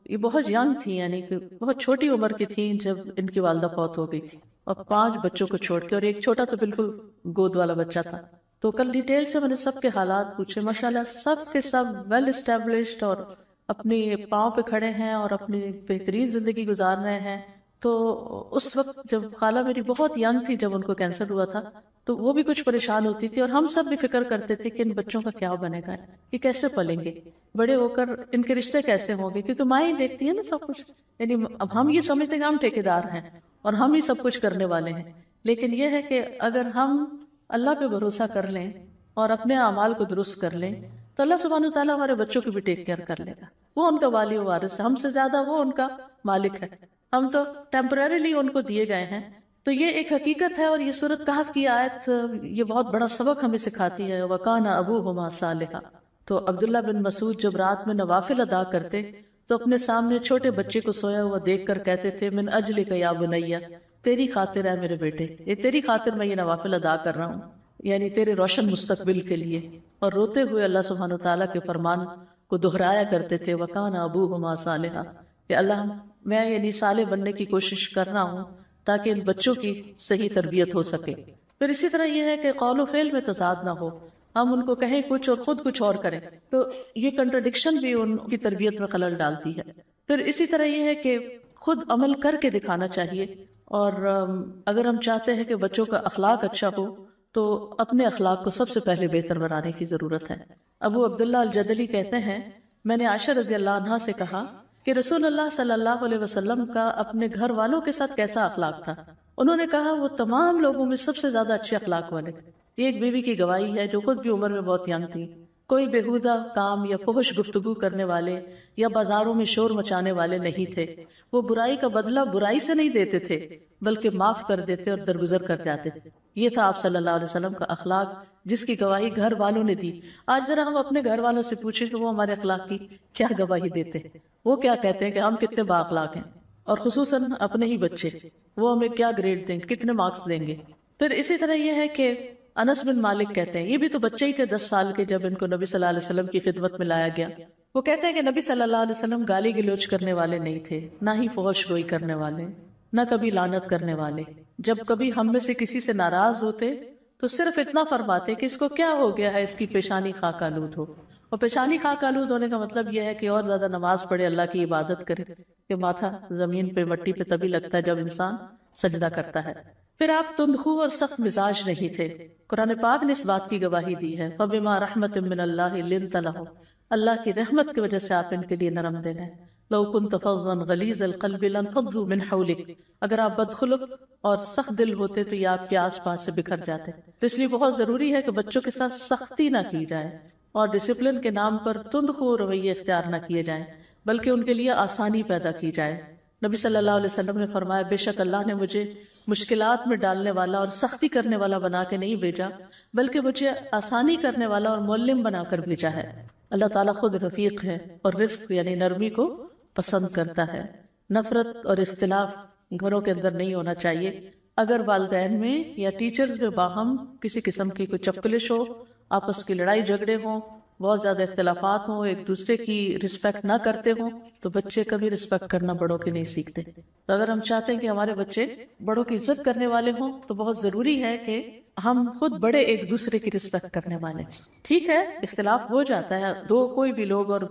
یہ بہت ینگ تھی، یعنی کہ بہت چھوٹی عمر کی تھیں جب ان کی والدہ فوت ہو گئی تھی، اور 5 بچوں کو چھوڑ کے، اور ایک چھوٹا تو بالکل گود والا بچہ تھا. تو کل ڈیٹیل سے میں نے سب کے حالات پوچھے. ماشاءاللہ سب کے سب ویل اسٹیبلشڈ اور اپنے پاؤں پہ کھڑے ہیں اور اپنی بہترین زندگی گزار رہے ہیں. تو اس وقت جب خالہ میری بہت ینگ تھی جب ان کو کینسر ہوا تھا، تو وہ بھی کچھ پریشان ہوتی تھی اور ہم سب بھی فکر کرتے تھے کہ ان بچوں کا کیا بنے گا، یہ کیسے پلیں گے، بڑے ہو کر ان کے رشتے کیسے ہوں گے، کیونکہ ماں ہی دیکھتی ہے نا سب کچھ. یعنی اب ہم یہ سمجھتے ہیں کہ ہم ٹھیکیدار ہیں اور ہم ہی سب کچھ کرنے والے ہیں، لیکن یہ ہے کہ اگر ہم اللہ پہ بھروسہ کر لیں اور اپنے اعمال کو درست کر لیں تو اللہ سبحانہ وتعالیٰ ہمارے بچوں کی بھی ٹیک کیئر کر لے گا. وہ ان کا والی و وارث ہے، ہم سے زیادہ وہ ان کا مالک ہے، ہم تو ٹیمپرریلی ان کو دیے گئے ہیں. تو یہ ایک حقیقت ہے، اور یہ سورۃ کہف کی آیت یہ بہت بڑا سبق ہمیں سکھاتی ہے. وَكَانَ أَبُوهُمَا صَالِحًا. تو عبداللہ بن مسعود جب رات میں نوافل ادا کرتے تو اپنے سامنے چھوٹے بچے کو سویا ہوا دیکھ کر کہتے تھے من اجلک یا بنیہ، تیری خاطر ہے میرے بیٹے، یہ تیری خاطر میں یہ نوافل ادا کر رہا ہوں، یعنی تیرے روشن مستقبل کے لیے. اور روتے ہوئے اللہ سبحانہ وتعالیٰ کے فرمان کو دہرایا کرتے تھے وَكَانَ أَبُوهُمَا صَالِحًا، کہ اللہ میں یعنی صالح بننے کی کوشش کر رہا ہوں تاکہ ان بچوں کی صحیح تربیت ہو سکے. پھر اسی طرح یہ ہے کہ قول و فعل میں تضاد نہ ہو، ہم ان کو کہیں کچھ اور خود کچھ اور کریں، تو یہ کنٹرڈکشن بھی ان کی تربیت میں خلل ڈالتی ہے. پھر اسی طرح یہ ہے کہ خود عمل کر کے دکھانا چاہیے، اور اگر ہم چاہتے ہیں کہ بچوں کا اخلاق اچھا ہو تو اپنے اخلاق کو سب سے پہلے بہتر بنانے کی ضرورت ہے. ابو عبداللہ الجدلی کہتے ہیں میں نے عائشہ رضی اللہ عنہا سے کہا کہ رسول اللہ صلی اللہ علیہ وسلم کا اپنے گھر والوں کے ساتھ کیسا اخلاق تھا. انہوں نے کہا وہ تمام لوگوں میں سب سے زیادہ اچھے اخلاق والے. یہ ایک بیوی کی گواہی ہے جو خود بھی عمر میں بہت ینگ تھی. کوئی بےہودہ کام یا فحش گفتگو کرنے والے یا بازاروں میں شور مچانے والے نہیں تھے. وہ برائی کا بدلہ برائی سے نہیں دیتے تھے بلکہ معاف کر دیتے اور درگزر کر جاتے تھے. یہ تھا آپ صلی اللہ علیہ وسلم کا اخلاق جس کی گواہی گھر والوں نے دی. آج ذرا ہم اپنے گھر والوں سے پوچھیں کہ وہ ہمارے اخلاق کی کیا گواہی دیتے ہیں، وہ کیا کہتے ہیں کہ ہم کتنے با اخلاق ہیں، اور خصوصاً اپنے ہی بچے وہ ہمیں کیا گریڈ دیں گے، کتنے مارکس دیں گے. پھر اسی طرح یہ ہے کہ انس بن مالک کہتے ہیں، یہ بھی تو بچے ہی تھے 10 سال کے جب ان کو نبی صلی اللہ علیہ وسلم کی خدمت میں لایا گیا. وہ کہتے ہیں کہ نبی صلی اللہ علیہ وسلم گالی گلوچ کرنے والے نہیں تھے، نہ ہی فحش گوئی کرنے والے، نہ کبھی لعنت کرنے والے. جب کبھی ہم میں سے کسی سے ناراض ہوتے تو صرف اتنا فرماتے کہ اس کو کیا ہو گیا ہے، اس کی پیشانی خاک آلود ہو. اور پیشانی خاک آلود ہونے کا مطلب یہ ہے کہ اور زیادہ نماز پڑھے، اللہ کی عبادت کرے، کہ ماتھا زمین پہ مٹی پہ تبھی لگتا ہے جب انسان سجدہ کرتا ہے. پھر آپ تندخو اور سخت مزاج نہیں تھے. قرآن پاک نے اس بات کی گواہی دی ہے فَبِمَا رَحْمَةٍ مِّنَ اللَّهِ لِنْتَ لَهُمْ، اللہ کی رحمت کی وجہ سے آپ ان کے لیے نرم دل ہیں. لَوْ كُنْتَ فَظًّا غَلِيظَ الْقَلْبِ لَانفَضُّوا مِنْ حَوْلِكَ، اگر آپ بدخلق اور سخت دل ہوتے تو یہ آپ کے آس پاس سے بکھر جاتے. تو اس لیے بہت ضروری ہے کہ بچوں کے ساتھ سختی نہ کی جائے اور ڈسپلن کے نام پر تندخو رویے اختیار نہ کیے جائیں، بلکہ ان کے لیے آسانی پیدا کی جائے. نبی صلی اللہ علیہ وسلم نے فرمایا بے شک اللہ نے مجھے مشکلات میں ڈالنے والا اور سختی کرنے والا بنا کے نہیں بھیجا، بلکہ مجھے آسانی کرنے والا اور معلم بنا کر بھیجا ہے. اللہ تعالیٰ خود رفیق ہے اور رفق یعنی نرمی کو پسند کرتا ہے. نفرت اور اختلاف گھروں کے اندر نہیں ہونا چاہیے. اگر والدین میں یا ٹیچرز میں باہم کسی قسم کی کوئی چپکلش ہو، آپس کی لڑائی جھگڑے ہوں، بہت زیادہ اختلافات ہوں، ایک دوسرے کی رسپیکٹ نہ کرتے ہوں، تو بچے کبھی رسپیکٹ کرنا بڑوں کی نہیں سیکھتے. تو اگر ہم چاہتے ہیں کہ ہمارے بچے بڑوں کی عزت کرنے والے ہوں تو بہت ضروری ہے کہ ہم خود بڑے ایک دوسرے کی رسپیکٹ کرنے والے. ٹھیک ہے اختلاف ہو جاتا ہے، دو کوئی بھی لوگ، اور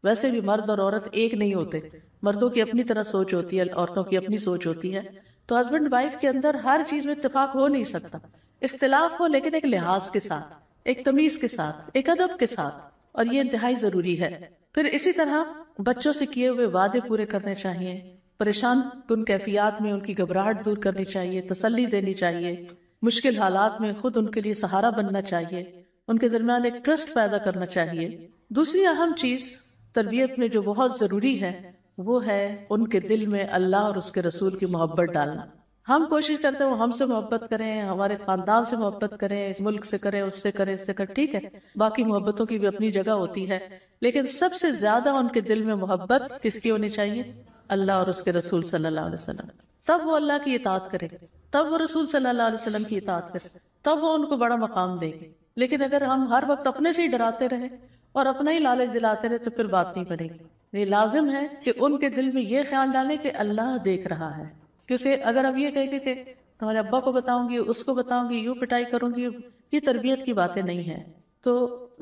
ویسے بھی مرد اور عورت ایک نہیں ہوتے، مردوں کی اپنی طرح سوچ ہوتی ہے، عورتوں کی اپنی سوچ ہوتی ہے. تو ہسبینڈ وائف کے اندر ہر چیز میں اتفاق ہو نہیں سکتا، اختلاف ہو لیکن ایک لحاظ کے ساتھ، ایک تمیز کے ساتھ، ایک ادب کے ساتھ، اور یہ انتہائی ضروری ہے. پھر اسی طرح بچوں سے کیے ہوئے وعدے پورے کرنے چاہیے، پریشان کن کیفیات میں ان کی گھبراہٹ دور کرنی چاہیے، تسلی دینی چاہیے، مشکل حالات میں خود ان کے لیے سہارا بننا چاہیے، ان کے درمیان ایک ٹرسٹ پیدا کرنا چاہیے. دوسری اہم چیز تربیت میں جو بہت ضروری ہے وہ ہے ان کے دل میں اللہ اور اس کے رسول کی محبت ڈالنا. ہم کوشش کرتے ہیں وہ ہم سے محبت کریں، ہمارے خاندان سے محبت کریں، اس ملک سے کریں، اس سے کریں، اس سے کریں، ٹھیک ہے، باقی محبتوں کی بھی اپنی جگہ ہوتی ہے، لیکن سب سے زیادہ ان کے دل میں محبت کس کی ہونی چاہیے؟ اللہ اور اس کے رسول صلی اللہ علیہ وسلم. تب وہ اللہ کی اطاعت کرے، تب وہ رسول صلی اللہ علیہ وسلم کی اطاعت کرے، تب وہ ان کو بڑا مقام دے گے. لیکن اگر ہم ہر وقت اپنے سے ہی ڈراتے رہے اور اپنا ہی لالچ دلاتے رہے تو پھر بات نہیں بنے گی. یہ لازم ہے کہ ان کے دل میں یہ خیال ڈالیں کہ اللہ دیکھ رہا ہے. کیونکہ اگر اب یہ کہیں گے کہ تمہارے ابا کو بتاؤں گی، اس کو بتاؤں گی، یوں پٹائی کروں گی، یہ تربیت کی باتیں نہیں ہیں. تو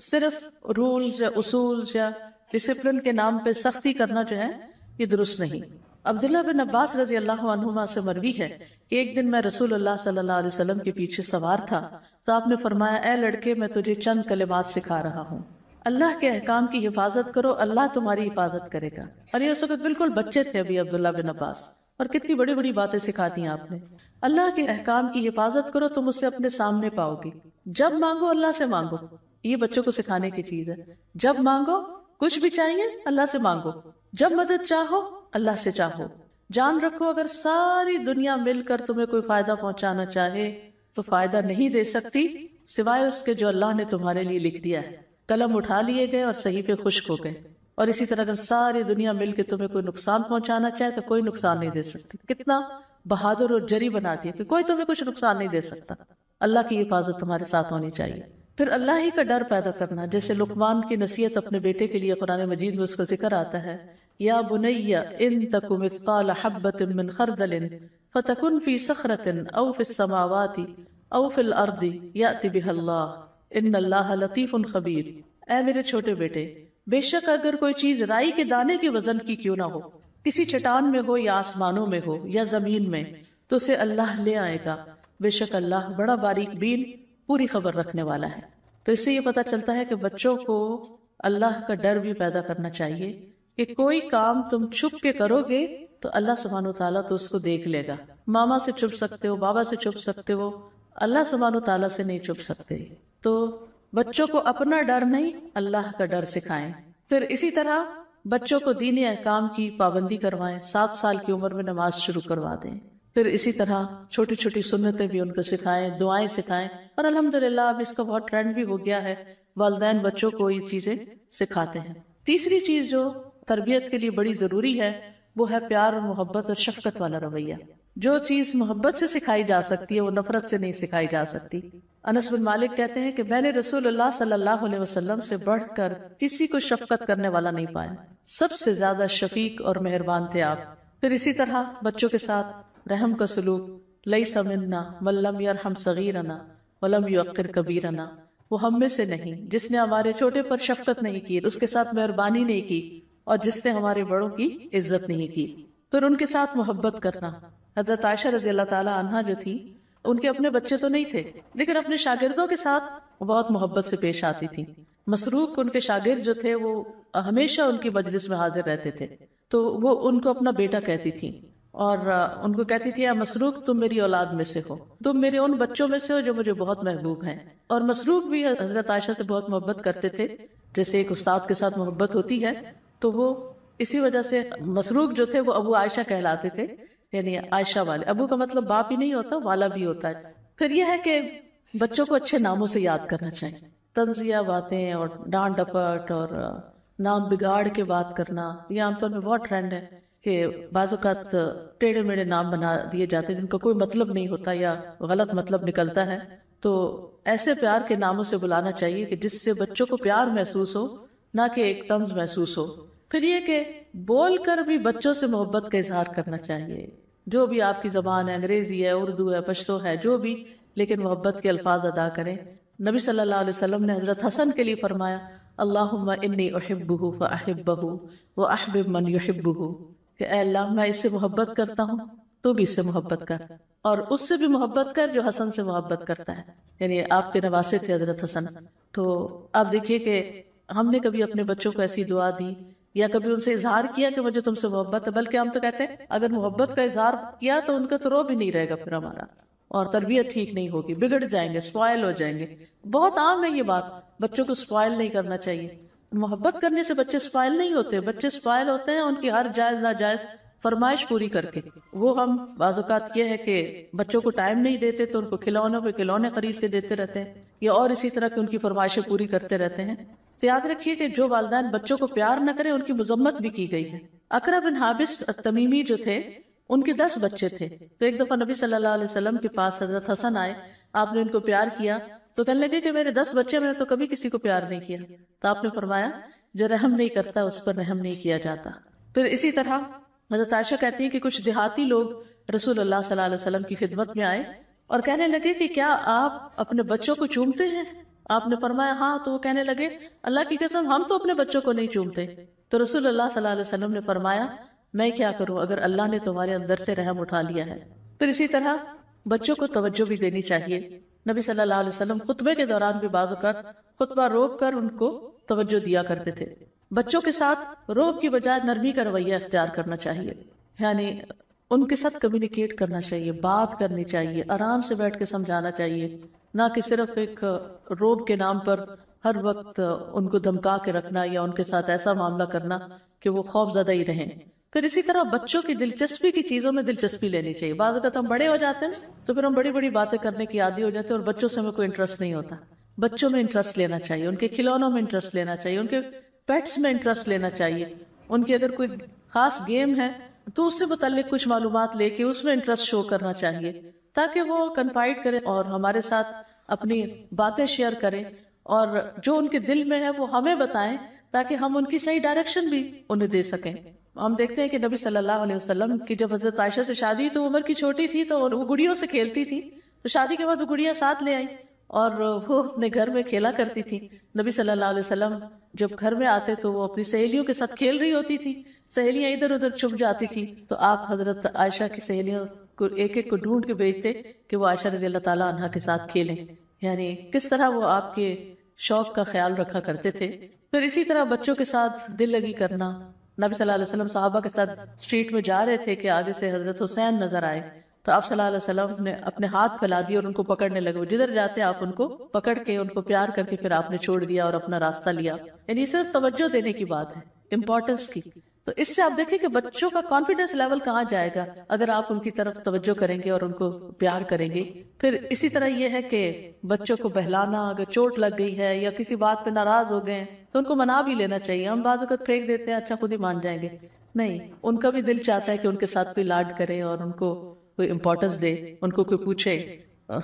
صرف رولز یا اصول یا ڈسپلن کے نام پہ سختی کرنا جو ہے یہ درست نہیں. عبداللہ بن عباس رضی اللہ عنہما سے مروی ہے کہ ایک دن میں رسول اللہ صلی اللہ علیہ وسلم کے پیچھے سوار تھا تو آپ نے فرمایا، اے لڑکے میں تجھے چند کلمات سکھا رہا ہوں، اللہ کے احکام کی حفاظت کرو، اللہ تمہاری حفاظت کرے گا. اور یہ اس وقت بالکل بچے تھے ابھی عبداللہ بن عباس، اور کتنی بڑی بڑی باتیں سکھاتی ہیں آپ نے. اللہ کے احکام کی حفاظت کرو، تم اسے اپنے سامنے پاؤ گی. جب مانگو اللہ سے مانگو، یہ بچوں کو سکھانے کی چیز ہے. جب مانگو، کچھ بھی چاہیے اللہ سے مانگو. جب مدد چاہو اللہ سے چاہو. جان رکھو اگر ساری دنیا مل کر تمہیں کوئی فائدہ پہنچانا چاہے تو فائدہ نہیں دے سکتی سوائے اس کے جو اللہ نے تمہارے لیے لکھ دیا ہے. قلم اٹھا لیے گئے اور صحیفے خشک ہو گئے. اور اسی طرح اگر ساری دنیا مل کے تمہیں کوئی نقصان پہنچانا چاہے تو کوئی نقصان نہیں دے سکتی. کتنا بہادر اور جری بنا دیا کہ کوئی تمہیں کچھ نقصان نہیں دے سکتا. اللہ کی حفاظت تمہارے ساتھ ہونی چاہیے. پھر اللہ ہی کا ڈر پیدا کرنا، جیسے لقمان کی نصیحت اپنے بیٹے کے لیے قرآن مجید میں اس کا ذکر آتا ہے، یا بنی ان تک مثقال حبۃ من خردل فتکن فی صخرۃ او فی السماوات او فی الارض یأت بها اللہ ان اللہ لطیف خبیر. اے میرے چھوٹے بیٹے، بے شک اگر کوئی چیز رائی کے دانے کے وزن کی کیوں نہ ہو، کسی چٹان میں ہو یا آسمانوں میں ہو یا زمین میں، تو اسے اللہ لے آئے گا. بے شک اللہ بڑا باریک بین، پوری خبر رکھنے والا ہے. تو اس سے یہ پتہ چلتا ہے کہ بچوں کو اللہ کا ڈر بھی پیدا کرنا چاہیے کہ کوئی کام تم چھپ کے کرو گے تو اللہ سبحانہ وتعالیٰ تو اس کو دیکھ لے گا. ماما سے چھپ سکتے ہو، بابا سے چھپ سکتے ہو، اللہ سبحانہ وتعالیٰ سے نہیں چھپ سکتے. تو بچوں کو اپنا ڈر نہیں، اللہ کا ڈر سکھائیں. پھر اسی طرح بچوں کو دینی احکام کی پابندی کروائیں، 7 سال کی عمر میں نماز شروع کروا دیں. پھر اسی طرح چھوٹی چھوٹی سنتیں بھی ان کو سکھائیں، دعائیں سکھائیں. اور الحمدللہ اب اس کا بہت ٹرینڈ بھی ہو گیا ہے، والدین بچوں کو یہ چیزیں سکھاتے ہیں. تیسری چیز جو تربیت کے لیے بڑی ضروری ہے وہ ہے پیار اور محبت اور شفقت والا رویہ. جو چیز محبت سے سکھائی جا سکتی ہے وہ نفرت سے نہیں سکھائی جا سکتی. انس بن مالک کہتے ہیں کہ میں نے رسول اللہ صلی اللہ علیہ وسلم سے بڑھ کر کسی کو شفقت کرنے والا نہیں پایا، سب سے زیادہ شفیق اور مہربان تھے آپ. پھر اسی طرح بچوں کے ساتھ رحم کا سلوک، لیس منا من لم یرحم صغیرنا ولم یوقر کبیرنا. وہ ہم میں سے نہیں جس نے ہمارے چھوٹے پر شفقت نہیں کی، اس کے ساتھ مہربانی نہیں کی، اور جس نے ہمارے بڑوں کی عزت نہیں کی. پھر ان کے ساتھ محبت کرنا. حضرت عائشہ رضی اللہ تعالی عنہا جو تھی، ان کے اپنے بچے تو نہیں تھے لیکن اپنے شاگردوں کے ساتھ بہت محبت سے پیش آتی تھی. مسروق ان کے شاگرد جو تھے وہ ہمیشہ ان کی مجلس میں حاضر رہتے تھے، تو وہ ان کو اپنا بیٹا کہتی تھی اور ان کو کہتی تھی، مسروق تم میری اولاد میں سے ہو، تم میرے ان بچوں میں سے ہو جو مجھے بہت محبوب ہیں. اور مسروق بھی حضرت عائشہ سے بہت محبت کرتے تھے، جیسے ایک استاد کے ساتھ محبت ہوتی ہے. تو وہ اسی وجہ سے مسروق جو تھے وہ ابو عائشہ کہلاتے تھے، یعنی عائشہ والے. ابو کا مطلب باپ ہی نہیں ہوتا، والا بھی ہوتا ہے. پھر یہ ہے کہ بچوں کو اچھے ناموں سے یاد کرنا چاہیے. طنزیہ باتیں اور ڈانٹ ڈپٹ اور نام بگاڑ کے بات کرنا یہ عام طور میں بہت ٹرینڈ ہے کہ بعض اوقات ٹیڑھے میڑھے نام بنا دیے جاتے ہیں جن کا کوئی مطلب نہیں ہوتا یا غلط مطلب نکلتا ہے. تو ایسے پیار کے ناموں سے بلانا چاہیے کہ جس سے بچوں کو پیار محسوس ہو، نہ کہ ایک طنز محسوس ہو۔ پھر یہ کہ بول کر بھی بچوں سے محبت کا اظہار کرنا چاہیے، جو بھی آپ کی زبان ہے، انگریزی ہے، اردو ہے، پشتو ہے، جو بھی، لیکن محبت کے الفاظ ادا کریں۔ نبی صلی اللہ علیہ وسلم نے حضرت حسن کے لیے فرمایا اللہم انی احبہ فاحبہ واحبب من یحبہ، کہ اے اللہ میں اس سے محبت کرتا ہوں، تو بھی اس سے محبت کر، اور اس سے بھی محبت کر جو حسن سے محبت کرتا ہے۔ یعنی آپ کے نواسے تھے حضرت حسن۔ تو آپ دیکھیے کہ ہم نے کبھی اپنے بچوں کو ایسی دعا دی یا کبھی ان سے اظہار کیا کہ مجھے تم سے محبت ہے، بلکہ ہم تو کہتے ہیں اگر محبت کا اظہار کیا تو ان کا تو رو بھی نہیں رہے گا پھر ہمارا، اور تربیت ٹھیک نہیں ہوگی، بگڑ جائیں گے، سپوائل ہو جائیں گے۔ بہت عام ہے یہ بات، بچوں کو سپوائل نہیں کرنا چاہیے۔ محبت کرنے سے بچے سپوائل نہیں ہوتے، بچے سپوائل ہوتے ہیں ان کی ہر جائز ناجائز فرمائش پوری کر کے۔ وہ ہم بعض اوقات یہ ہے کہ بچوں کو ٹائم نہیں دیتے تو ان کو کھلونوں پہ کھلونے خرید کے دیتے رہتے ہیں، یا اور اسی طرح کی ان کی فرمائشیں پوری کرتے رہتے ہیں۔ تو یاد رکھیے کہ جو والدین بچوں کو پیار نہ کریں ان کی مذمت بھی کی گئی ہے۔ اقرا بن حابس التمیمی جو تھے، ان کے 10 بچے تھے، تو ایک دفعہ نبی صلی اللہ علیہ وسلم کے پاس حضرت حسن آئے، آپ نے ان کو پیار کیا تو کہنے لگے کہ میرے 10 بچے، میں نے تو کبھی کسی کو پیار نہیں کیا۔ تو آپ نے فرمایا جو رحم نہیں کرتا اس پر رحم نہیں کیا جاتا۔ پھر اسی طرح حضرت عائشہ کہتی ہیں کہ کچھ دیہاتی لوگ رسول اللہ صلی اللہ علیہ وسلم کی خدمت میں آئے اور کہنے لگے کہ کیا آپ اپنے بچوں کو چومتے ہیں؟ آپ نے فرمایا ہاں۔ تو وہ کہنے لگے اللہ کی قسم ہم تو اپنے بچوں کو نہیں چومتے۔ تو رسول اللہ صلی اللہ علیہ وسلم نے فرمایا میں کیا کروں اگر اللہ نے تمہارے اندر سے رحم اٹھا لیا ہے۔ پھر اسی طرح بچوں کو توجہ بھی دینی چاہیے۔ نبی صلی اللہ علیہ وسلم خطبے کے دوران بھی بعض اوقات خطبہ روک کر ان کو توجہ دیا کرتے تھے۔ بچوں کے ساتھ روب کی بجائے نرمی کا رویہ اختیار کرنا چاہیے، یعنی ان کے ساتھ کمیونیکیٹ کرنا چاہیے، بات کرنی چاہیے، آرام سے بیٹھ کے سمجھانا چاہیے، نہ کہ صرف ایک روب کے نام پر ہر وقت ان کو دھمکا کے رکھنا یا ان کے ساتھ ایسا معاملہ کرنا کہ وہ خوف زدہ ہی رہیں۔ پھر اسی طرح بچوں کی دلچسپی کی چیزوں میں دلچسپی لینی چاہیے۔ بعض اوقات ہم بڑے ہو جاتے ہیں تو پھر ہم بڑی بڑی باتیں کرنے کی عادی ہو جاتے ہیں اور بچوں سے ہمیں کوئی انٹرسٹ نہیں ہوتا۔ بچوں میں انٹرسٹ لینا چاہیے، ان کے کھلونوں میں انٹرسٹ لینا چاہیے، ان کے پیٹس میں انٹرسٹ لینا چاہیے، ان کی اگر کوئی خاص گیم ہے تو اس سے متعلق کچھ معلومات لے کے اس میں انٹرسٹ شو کرنا چاہیے، تاکہ وہ کنفائڈ کریں اور ہمارے ساتھ اپنی باتیں شیئر کریں، اور جو ان کے دل میں ہے وہ ہمیں بتائیں تاکہ ہم ان کی صحیح ڈائریکشن بھی انہیں دے سکیں۔ ہم دیکھتے ہیں کہ نبی صلی اللہ علیہ وسلم کی جب حضرت عائشہ سے شادی تو عمر کی چھوٹی تھی تو وہ گڑیوں سے کھیلتی تھی، تو شادی کے بعد وہ گڑیا ساتھ لے آئی اور وہ اپنے گھر میں کھیلا کرتی تھی۔ نبی صلی اللہ علیہ وسلم جب گھر میں آتے تو وہ اپنی سہیلیوں کے ساتھ کھیل رہی ہوتی تھی، سہیلیاں ادھر ادھر چھپ جاتی تھی، تو آپ حضرت عائشہ کی سہیلیوں کو ایک ایک کو ڈھونڈ کے بھیجتے کہ وہ عائشہ رضی اللہ تعالیٰ عنہا کے ساتھ کھیلیں، یعنی کس طرح وہ آپ کے شوق کا خیال رکھا کرتے تھے۔ پھر اسی طرح بچوں کے ساتھ دل لگی کرنا۔ نبی صلی اللہ علیہ وسلم صحابہ کے ساتھ اسٹریٹ میں جا رہے تھے کہ آگے سے حضرت حسین نظر آئے، تو آپ صلی اللہ علیہ وسلم نے اپنے ہاتھ پھیلا دیے اور ان کو پکڑنے لگے۔ وہ جدھر جاتے آپ ان کو پکڑ کے ان کو پیار کر کے پھر آپ نے چھوڑ دیا اور اپنا راستہ لیا۔ یعنی صرف توجہ دینے کی بات ہے، امپورٹنس کی۔ تو اس سے آپ دیکھیں کہ بچوں کا کانفیڈنس لیول کہاں جائے گا اگر آپ ان کی طرف توجہ کریں گے اور ان کو پیار کریں گے۔ پھر اسی طرح یہ ہے کہ بچوں کو بہلانا، اگر چوٹ لگ گئی ہے یا کسی بات پہ ناراض ہو گئے ہیں تو ان کو منا بھی لینا چاہیے۔ ہم بعض اوقات پھینک دیتے ہیں، اچھا خود ہی مان جائیں گے، نہیں، ان کا بھی دل چاہتا ہے کہ ان کے ساتھ کوئی لاڈ کرے اور ان کو کوئی امپورٹنس دے، ان کو کوئی پوچھے۔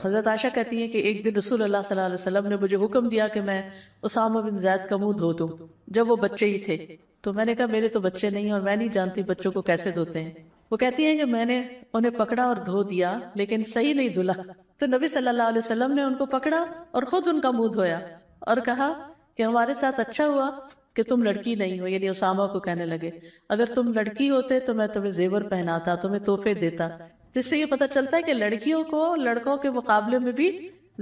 حضرت عائشہ کہتی ہیں کہ ایک دن رسول اللہ صلی اللہ علیہ وسلم نے مجھے حکم دیا کہ میں اسامہ بن زید کا منہ دھو دوں جب وہ بچے ہی تھے، تو میں نے کہا میرے تو بچے نہیں اور میں نہیں جانتی بچوں کو کیسے دھوتے ہیں۔ وہ کہتی ہیں کہ میں نے انہیں پکڑا اور دھو دیا لیکن صحیح نہیں دھلا، تو نبی صلی اللہ علیہ وسلم نے ان کو پکڑا اور خود ان کا منہ دھویا اور کہا کہ ہمارے ساتھ اچھا ہوا کہ تم لڑکی نہیں ہو، یعنی اسامہ کو کہنے لگے اگر تم لڑکی ہوتے تو میں تمہیں زیور پہناتا، تمہیں تحفے دیتا۔ جس سے یہ پتہ چلتا ہے کہ لڑکیوں کو لڑکوں کے مقابلے میں بھی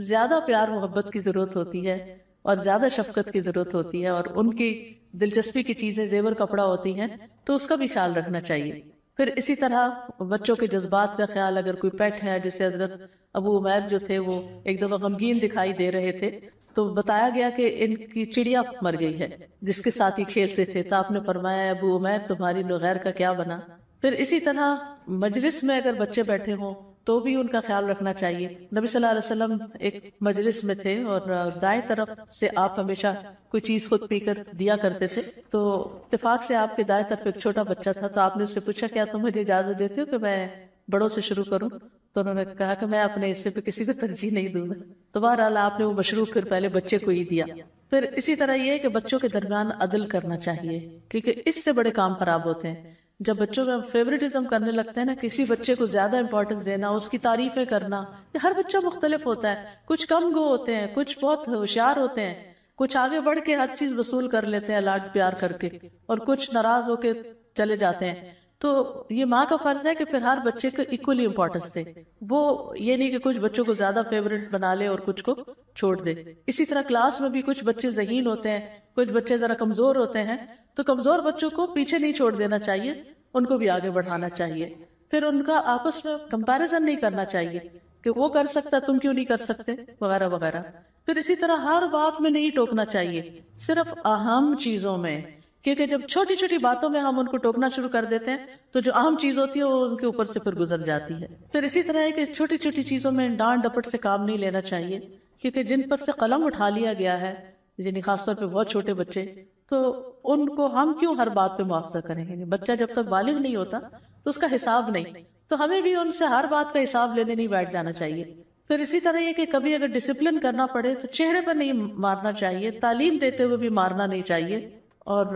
زیادہ پیار محبت کی ضرورت ہوتی ہے اور زیادہ شفقت کی ضرورت ہوتی ہے، اور ان کی دلچسپی کی چیزیں زیور کپڑا ہوتی ہیں تو اس کا بھی خیال رکھنا چاہیے۔ پھر اسی طرح بچوں کے جذبات کا خیال، اگر کوئی پیٹ ہے، جیسے حضرت ابو عمیر جو تھے وہ ایک دفعہ غمگین دکھائی دے رہے تھے تو بتایا گیا کہ ان کی چڑیا مر گئی ہے جس کے ساتھ ہی کھیلتے تھے، تو آپ نے فرمایا ابو عمیر تمہاری غیر کا کیا بنا۔ پھر اسی طرح مجلس میں اگر بچے بیٹھے ہوں تو بھی ان کا خیال رکھنا چاہیے۔ نبی صلی اللہ علیہ وسلم ایک مجلس میں تھے اور دائیں طرف سے آپ ہمیشہ کوئی چیز خود پی کر دیا کرتے تھے، تو اتفاق سے آپ کے دائیں طرف ایک چھوٹا بچہ تھا، تو آپ نے اس سے پوچھا کیا تم مجھے اجازت دیتے ہو کہ میں بڑوں سے شروع کروں؟ تو انہوں نے کہا کہ میں اپنے حصے پہ کسی کو ترجیح نہیں دوں گا. تو بہرحال آپ نے وہ مشروب پھر پہلے بچے کو ہی دیا. پھر اسی طرح یہ ہے کہ بچوں کے درمیان عدل کرنا چاہیے، کیونکہ اس سے بڑے کام خراب ہوتے ہیں. جب بچوں میں فیوریٹزم کرنے لگتے ہیں نا، کسی بچے کو زیادہ امپورٹنس دینا، اس کی تعریفیں کرنا. ہر بچہ مختلف ہوتا ہے، کچھ کم گو ہوتے ہیں، کچھ بہت ہوشیار ہوتے ہیں، کچھ آگے بڑھ کے ہر چیز وصول کر لیتے ہیں لاڈ پیار کر کے، اور کچھ ناراض ہو کے چلے جاتے ہیں. تو یہ ماں کا فرض ہے کہ پھر ہر بچے کو ایکولی امپورٹنس دے. وہ یہ نہیں کہ کچھ بچوں کو زیادہ فیوریٹ بنا لے اور کچھ کو چھوڑ دے. اسی طرح کلاس میں بھی کچھ بچے ذہین ہوتے ہیں، کچھ بچے ذرا کمزور ہوتے ہیں، تو کمزور بچوں کو پیچھے نہیں چھوڑ دینا چاہیے، ان کو بھی آگے بڑھانا چاہیے. پھر ان کا آپس میں کمپیریزن نہیں کرنا چاہیے کہ وہ کر سکتا تم کیوں نہیں کر سکتے وغیرہ وغیرہ. پھر اسی طرح ہر بات میں نہیں ٹوکنا چاہیے، صرف اہم چیزوں میں، کیونکہ جب چھوٹی چھوٹی باتوں میں ہم ان کو ٹوکنا شروع کر دیتے ہیں تو جو اہم چیز ہوتی ہے وہ ان کے اوپر سے پھر گزر جاتی ہے. پھر اسی طرح ہے کہ چھوٹی چھوٹی چیزوں میں ڈانٹ ڈپٹ سے کام نہیں لینا چاہیے، کیونکہ جن پر سے قلم اٹھا لیا گیا ہے، یعنی خاص طور پہ بہت چھوٹے بچے، تو ان کو ہم کیوں ہر بات پہ مواخذہ کریں گے؟ بچہ جب تک بالغ نہیں ہوتا تو اس کا حساب نہیں، تو ہمیں بھی ان سے ہر بات کا حساب لینے نہیں بیٹھ جانا چاہیے. پھر اسی طرح یہ کہ کبھی اگر ڈسپلن کرنا پڑے تو چہرے پر نہیں مارنا چاہیے، تعلیم دیتے ہوئے بھی مارنا نہیں چاہیے. اور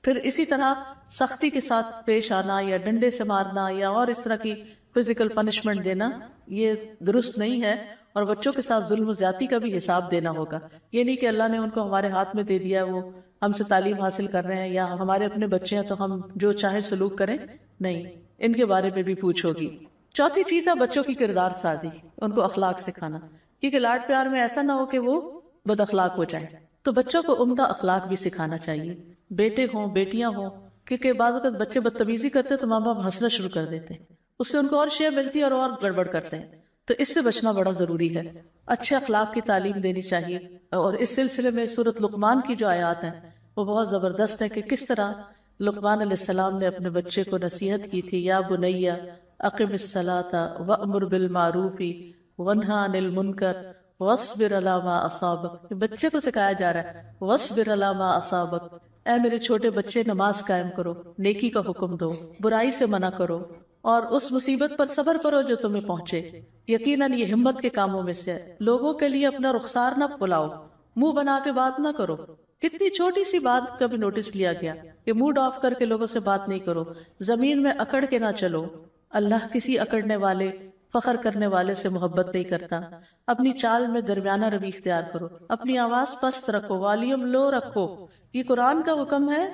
پھر اسی طرح سختی کے ساتھ پیش آنا یا ڈنڈے سے مارنا یا اور اس طرح کی فزیکل پنشمنٹ دینا یہ درست نہیں ہے. اور بچوں کے ساتھ ظلم و زیادتی کا بھی حساب دینا ہوگا. یہ نہیں کہ اللہ نے ان کو ہمارے ہاتھ میں دے دیا، وہ ہم سے تعلیم حاصل کر رہے ہیں یا ہمارے اپنے بچے ہیں تو ہم جو چاہے سلوک کریں. نہیں، ان کے بارے میں بھی پوچھ ہوگی. چوتھی چیز ہے بچوں کی کردار سازی، ان کو اخلاق سکھانا، کیونکہ لاڈ پیار میں ایسا نہ ہو کہ وہ بد اخلاق ہو جائے. تو بچوں کو عمدہ اخلاق بھی سکھانا چاہیے، بیٹے ہوں بیٹیاں ہوں، کیونکہ بعض اوقات بچے بدتمیزی کرتے تو ماں باپ ہنسنا شروع کر دیتے ہیں، اس سے ان کو اور شے ملتی ہے اور گڑبڑ کرتے ہیں. تو اس سے بچنا بڑا ضروری ہے. اچھے اخلاق کی تعلیم دینی چاہیے. اور اس سلسلے میں سورۃ لقمان کی جو آیات ہیں وہ بہت زبردست ہے کہ کس طرح لقمان علیہ السلام نے اپنے بچے کو نصیحت کی تھی، یا بنی اقم الصلاۃ وامر بالمعروف وانہی عن المنکر واصبر علی ما اصابک. بچے کو سکھایا جا رہا ہے واصبر علی ما اصابک، اے میرے چھوٹے بچے نماز قائم کرو، نیکی کا حکم دو، برائی سے منع کرو، اور اس مصیبت پر صبر کرو جو تمہیں پہنچے. یقیناً یہ ہمت کے کاموں میں سے ہے. لوگوں کے لیے اپنا رخسار نہ پھلاؤ، منہ بنا کے بات نہ کرو. کتنی چھوٹی سی بات کا بھی نوٹس لیا گیا کہ موڈ آف کر کے لوگوں سے بات نہیں کرو، زمین میں اکڑ کے نہ چلو. اللہ کسی اکڑنے والے فخر کرنے والے سے محبت نہیں کرتا. اپنی چال میں درمیانہ روی اختیار کرو، اپنی آواز پست رکھو، والیوم لو رکھو. یہ قرآن کا حکم ہے،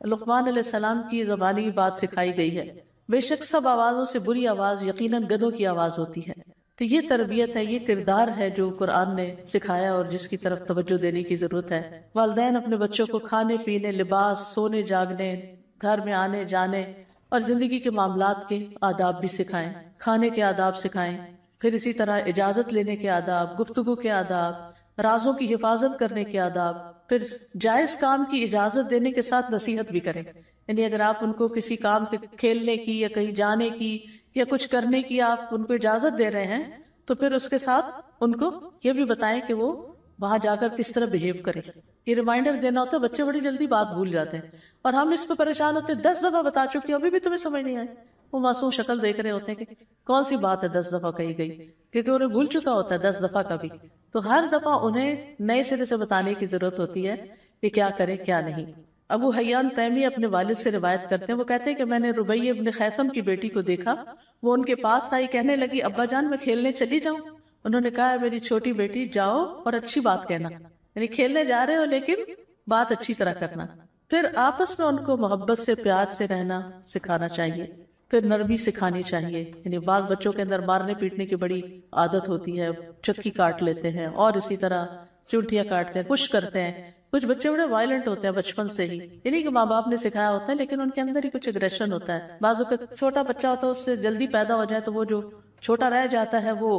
لقمان علیہ السلام کی زبانی بات سکھائی گئی ہے. بے شک سب آوازوں سے بری آواز یقیناً گدھوں کی آواز ہوتی ہے. تو یہ تربیت ہے، یہ کردار ہے جو قرآن نے سکھایا اور جس کی طرف توجہ دینے کی ضرورت ہے. والدین اپنے بچوں کو کھانے پینے، لباس، سونے جاگنے، گھر میں آنے جانے اور زندگی کے معاملات کے آداب بھی سکھائیں، کھانے کے آداب سکھائیں. پھر اسی طرح اجازت لینے کے آداب، گفتگو کے آداب، رازوں کی حفاظت کرنے کے آداب. پھر جائز کام کی اجازت دینے کے ساتھ نصیحت بھی کریں. یعنی اگر آپ ان کو کسی کام کے کھیلنے کی یا کہیں جانے کی یا کچھ کرنے کی آپ ان کو اجازت دے رہے ہیں تو پھر اس کے ساتھ ان کو یہ بھی بتائیں کہ وہ وہاں جا کر کس طرح بہیو کرے. یہ ریمائنڈر دینا ہوتا ہے. بچے بڑی جلدی بات بھول جاتے ہیں اور ہم اس پہ پریشان ہوتے ہیں، 10 دفعہ بتا چکے ہیں ابھی بھی تمہیں سمجھ نہیں آئے. وہ معصوم شکل دیکھ رہے ہوتے ہیں کہ کون سی بات ہے 10 دفعہ کہی گئی، کیونکہ انہیں بھول چکا ہوتا ہے 10 دفعہ کا بھی. تو ہر دفعہ انہیں نئے سرے سے بتانے کی ضرورت ہوتی ہے کہ کیا کرے کیا نہیں. ابو حیان تیمی اپنے والد سے روایت کرتے ہیں، وہ کہتے ہیں کہ میں نے ربیع ابن خیثم کی بیٹی کو دیکھا، وہ ان کے پاس آئی، کہنے لگی ابا جان میں کھیلنے چلی جاؤں. انہوں نے کہا میری چھوٹی بیٹی جاؤ اور اچھی بات کہنا، یعنی کھیلنے جا رہے ہو لیکن بات اچھی طرح کرنا. پھر آپس میں ان کو محبت سے پیار سے رہنا سکھانا چاہیے. پھر نرمی سکھانی چاہیے. یعنی بعض بچوں کے اندر مارنے پیٹنے کی بڑی عادت ہوتی ہے، چکی کاٹ لیتے ہیں اور اسی طرح چونٹیاں کاٹتے ہیں، پش کرتے ہیں. کچھ بچے بڑے وائلنٹ ہوتے ہیں بچپن سے ہی، یعنی کہ ماں باپ نے سکھایا ہوتا ہے لیکن ان کے اندر ہی کچھ اگریشن ہوتا ہے. بعض اوقات چھوٹا بچہ ہوتا ہے اس سے جلدی پیدا ہو جائے تو وہ جو چھوٹا رہ جاتا ہے وہ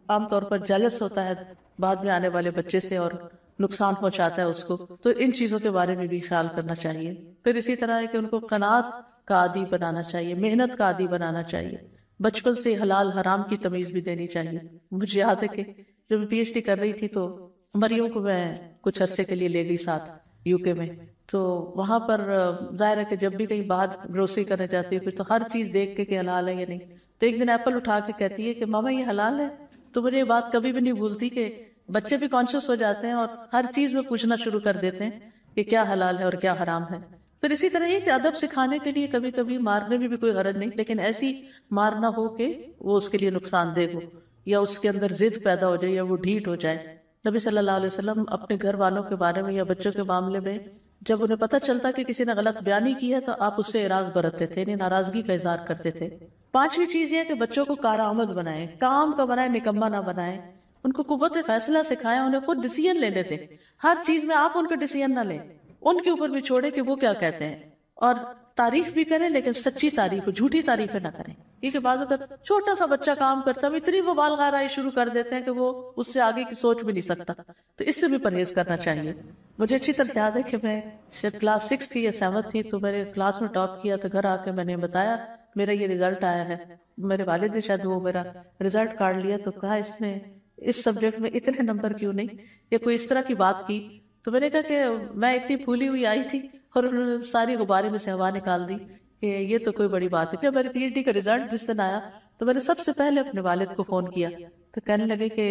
عام طور پر جیلس ہوتا ہے بعد میں آنے والے بچے سے اور نقصان پہنچاتا ہے اس کو. تو ان چیزوں کے بارے میں بھی خیال کرنا چاہیے. پھر اسی طرح ہے کہ ان کو قناعت کا عادی بنانا چاہیے، محنت کا عادی بنانا چاہیے. بچپن سے حلال حرام کی تمیز بھی دینی چاہیے. مجھے یاد ہے کہ جب میں پی ایچ ڈی کر رہی تھی تو مریم کو میں کچھ عرصے کے لیے لے گئی ساتھ UK میں. تو وہاں پر ظاہر ہے کہ جب بھی کہیں باہر گروسری کرنے جاتی ہے تو ہر چیز دیکھ کے کہ حلال ہے یا نہیں. تو ایک دن ایپل اٹھا کے کہتی ہے کہ ماما یہ حلال ہے. تو مجھے یہ بات کبھی بھی نہیں بھولتی کہ بچے بھی کانشیس ہو جاتے ہیں اور ہر چیز میں پوچھنا شروع کر دیتے ہیں کہ کیا حلال ہے اور کیا حرام ہے. پھر اسی طرح یہ کہ ادب سکھانے کے لیے کبھی کبھی مارنے میں بھی کوئی غرض نہیں، لیکن ایسی مارنا ہو کہ وہ اس کے لیے نقصان دہ ہو یا اس کے اندر ضد پیدا ہو جائے یا وہ ڈھیٹ ہو جائے. نبی صلی اللہ علیہ وسلم اپنے گھر والوں کے بارے میں یا بچوں کے معاملے میں جب انہیں پتہ چلتا کہ کسی نے غلط بیانی کی ہے تو آپ اس سے اعراض برتتے تھے، یعنی ناراضگی کا اظہار کرتے تھے. پانچویں چیز یہ ہے کہ بچوں کو کارآمد بنائیں، کام کا بنائیں، نکما نہ بنائیں. ان کو قوت فیصلہ سکھائیں، انہیں خود ڈیسیژن لینے دیں. ہر چیز میں آپ ان کا ڈیسیژن نہ لیں، ان کے اوپر بھی چھوڑے کہ وہ کیا کہتے ہیں. اور تعریف بھی کریں لیکن سچی تعریف، جھوٹی تعریفیں نہ کریں. کیونکہ بعض اوقات چھوٹا سا بچہ کام کرتا ہے اتنی وہ بالغ آرائی شروع کر دیتے ہیں کہ وہ اس سے آگے کی سوچ بھی نہیں سکتا. تو اس سے بھی پرہیز کرنا چاہیے. مجھے اچھی طرح یاد ہے کہ میں شاید کلاس 6 تھی یا 7 تھی، تو میرے کلاس میں ٹاپ کیا تو گھر آ کے میں نے بتایا میرا یہ رزلٹ آیا ہے. میرے والد نے شاید وہ میرا رزلٹ کارڈ لیا تو کہا اس میں اس سبجیکٹ میں اتنے نمبر کیوں نہیں، یا کوئی اس طرح کی بات کی. تو میں نے کہا کہ میں اتنی پھولی ہوئی آئی تھی اور انہوں نے ساری غبارے میں سے ہوا نکال دی کہ یہ تو کوئی بڑی بات ہے. جب میرے پی ایچ ڈی کا رزلٹ جس دن آیا تو میں نے سب سے پہلے اپنے والد کو فون کیا تو کہنے لگے کہ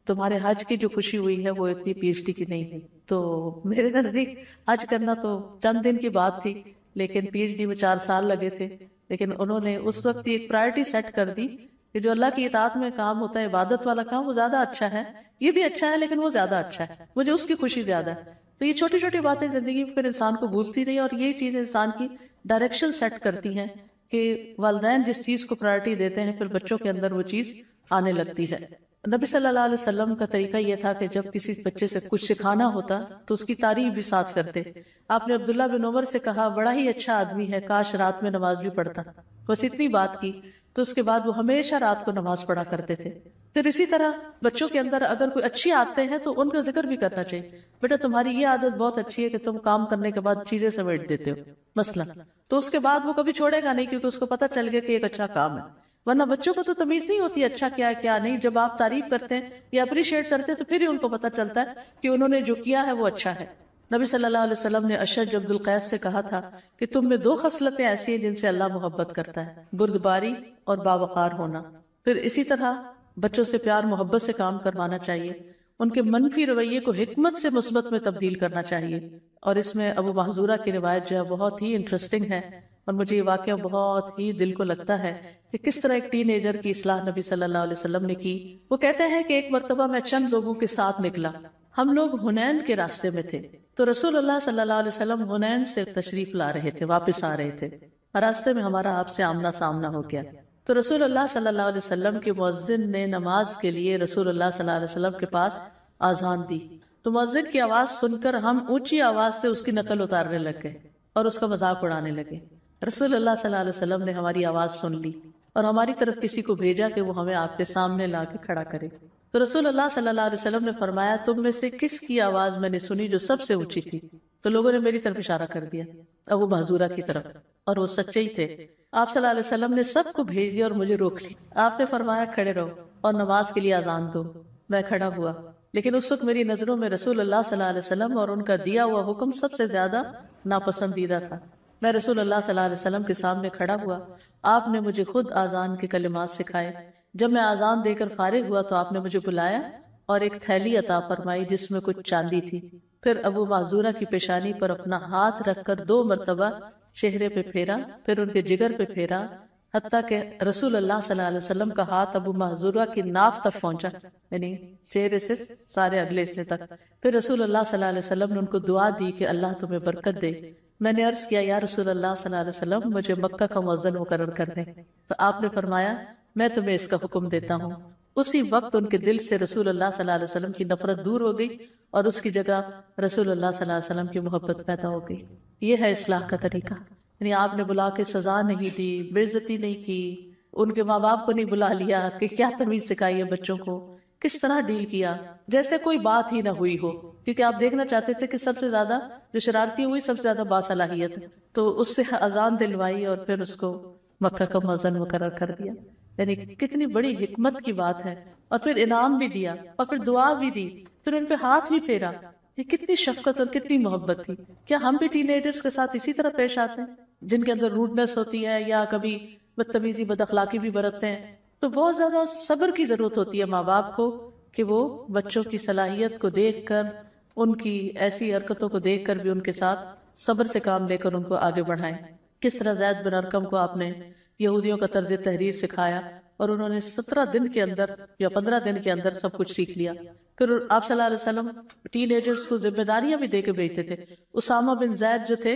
تمہارے حج کی جو خوشی ہوئی ہے وہ اتنی پی ایچ ڈی کی نہیں ہے. تو میرے نزدیک حج کرنا تو چند دن کی بات تھی، لیکن پی ایچ ڈی میں 4 سال لگے تھے. لیکن انہوں نے اس وقت ایک پرائرٹی سیٹ کر دی کہ جو اللہ کی اطاعت میں کام ہوتا ہے، عبادت والا کام، وہ زیادہ اچھا ہے. یہ بھی اچھا ہے لیکن وہ زیادہ اچھا ہے، مجھے اس کی خوشی زیادہ ہے. تو یہ چھوٹی چھوٹی باتیں زندگی میں پھر انسان کو بھولتی نہیں، اور یہ چیزیں انسان کی ڈائریکشن سیٹ کرتی ہیں کہ والدین جس چیز کو پرائرٹی دیتے ہیں پھر بچوں کے اندر وہ چیز آنے لگتی ہے. نبی صلی اللہ علیہ وسلم کا طریقہ یہ تھا کہ جب کسی بچے سے کچھ سکھانا ہوتا تو اس کی تعریف بھی ساتھ کرتے. آپ نے عبداللہ بن عمر سے کہا بڑا ہی اچھا آدمی ہے، کاش رات میں نماز بھی پڑھتا. بس اتنی بات کی تو اس کے بعد وہ ہمیشہ رات کو نماز پڑھا کرتے تھے. پھر اسی طرح بچوں کے اندر اگر کوئی اچھی عادتیں ہیں تو ان کا ذکر بھی کرنا چاہیے. بیٹا تمہاری یہ عادت بہت اچھی ہے کہ تم کام کرنے کے بعد چیزیں سمیٹ دیتے ہو مثلا، تو اس کے بعد وہ کبھی چھوڑے گا نہیں کیونکہ اس کو پتہ چل گیا کہ ایک اچھا کام ہے. ورنہ بچوں کو تو تمیز نہیں ہوتی اچھا کیا ہے کیا نہیں. جب آپ تعریف کرتے ہیں یا اپریشیٹ کرتے ہیں تو پھر ہی ان کو پتہ چلتا ہے کہ انہوں نے جو کیا ہے وہ اچھا ہے. نبی صلی اللہ علیہ وسلم نے اشج عبد القیس سے کہا تھا کہ تم میں 2 خصلتیں ایسی ہیں جن سے اللہ محبت کرتا ہے، بردباری اور باوقار ہونا. پھر اسی طرح بچوں سے پیار محبت سے کام کروانا چاہیے، ان کے منفی رویے کو حکمت سے مثبت میں تبدیل کرنا چاہیے. اور اس میں ابو محذورہ کی روایت جو ہے بہت ہی انٹرسٹنگ ہے، اور مجھے یہ واقعہ بہت ہی دل کو لگتا ہے کہ کس طرح ایک ٹین ایجر کی اصلاح نبی صلی اللہ علیہ وسلم نے کی. وہ کہتے ہیں کہ ایک مرتبہ میں چند لوگوں کے ساتھ نکلا، ہم لوگ حنین کے راستے میں تھے، تو رسول اللہ صلی اللہ علیہ وسلم حنین سے تشریف لا رہے تھے، واپس آ رہے تھے. راستے میں ہمارا آپ سے آمنا سامنا ہو گیا تو رسول اللہ صلی اللہ علیہ وسلم کے مؤذن نے نماز کے لیے رسول اللہ صلی اللہ علیہ وسلم کے پاس آذان دی. تو مؤذن کی آواز سن کر ہم اونچی آواز سے اس کی نقل اتارنے لگ گئے اور اس کا مذاق اڑانے لگے. رسول اللہ صلی اللہ علیہ وسلم نے ہماری آواز سن لی اور ہماری طرف کسی کو بھیجا کہ وہ ہمیں آپ کے سامنے لا کے کھڑا کرے. تو رسول اللہ صلی اللہ علیہ وسلم نے فرمایا تم میں سے کس کی آواز میں نے سنی جو سب سے اونچی تھی؟ تو لوگوں نے میری طرف اشارہ کر دیا، ابو محذورہ کی طرف، اور وہ سچے ہی تھے. آپ صلی اللہ علیہ وسلم نے سب کو بھیج دیا اور مجھے روک لی. آپ نے فرمایا کھڑے رہو اور نماز کے لیے اذان دو. میں کھڑا ہوا، لیکن اس وقت میری نظروں میں رسول اللہ صلی اللہ علیہ وسلم اور ان کا دیا ہوا حکم سب سے زیادہ ناپسندیدہ تھا. میں رسول اللہ صلی اللہ علیہ وسلم کے سامنے کھڑا ہوا، آپ نے مجھے خود آذان کے کلمات سکھائے. جب میں آذان دے کر فارغ ہوا تو آپ نے مجھے بلایا اور ایک تھیلی عطا فرمائی جس میں کچھ چاندی تھی. پھر ابو معذورہ کی پیشانی پر اپنا ہاتھ رکھ کر 2 مرتبہ چہرے پہ پھیرا، پھر ان کے جگر پہ پھیرا، حتیٰ کہ رسول اللہ صلی اللہ علیہ وسلم کا ہاتھ ابو معذورہ کی ناف تک پہنچا، یعنی چہرے سے سارے اگلے حصے تک. پھر رسول اللہ صلی اللہ علیہ وسلم نے ان کو دعا دی کہ اللہ تمہیں برکت دے. میں نے عرض کیا یا رسول اللہ صلی اللہ علیہ وسلم مجھے مکہ کا مؤذن مقرر کر دیں. تو آپ نے فرمایا میں تمہیں اس کا حکم دیتا ہوں. اسی وقت ان کے دل سے رسول اللہ صلی اللہ علیہ وسلم کی نفرت دور ہو گئی اور اس کی جگہ رسول اللہ صلی اللہ علیہ وسلم کی محبت پیدا ہو گئی. یہ ہے اصلاح کا طریقہ. یعنی آپ نے بلا کے سزا نہیں دی، بے عزتی نہیں کی، ان کے ماں باپ کو نہیں بلا لیا کہ کیا تمیز سکھائی ہے بچوں کو، کس طرح ڈیل کیا جیسے کوئی بات ہی نہ ہوئی ہو. کیونکہ آپ دیکھنا چاہتے تھے کہ سب سے زیادہ جو شرارتی ہوئی سب سے زیادہ باصلاحیت، تو اس سے اذان دلوائی اور پھر اس کو مکہ کا مؤذن مقرر کر دیا. یعنی کتنی بڑی حکمت کی بات ہے. اور پھر انعام بھی دیا اور پھر دعا بھی دی، پھر ان پہ ہاتھ بھی پھیرا. یہ کتنی شفقت اور کتنی محبت تھی. کیا ہم بھی ٹین ایجرز کے ساتھ اسی طرح پیش آتے ہیں جن کے اندر روڈنس ہوتی ہے یا کبھی بدتمیزی بد اخلاقی بھی برتتے ہیں؟ تو بہت زیادہ صبر کی ضرورت ہوتی ہے ماں باپ کو کہ وہ بچوں کی صلاحیت کو دیکھ کر، ان کی ایسی حرکتوں کو دیکھ کر بھی ان کے ساتھ صبر سے کام لے کر ان کو آگے بڑھائیں. کس طرح زید بن ارقم کو آپ نے یہودیوں کا طرز تحریر سکھایا اور انہوں نے 17 دن کے اندر یا 15 دن کے اندر سب کچھ سیکھ لیا. پھر آپ صلی اللہ علیہ وسلم ٹین ایجرز کو ذمہ داریاں بھی دے کے بھیجتے تھے. اسامہ بن زید جو تھے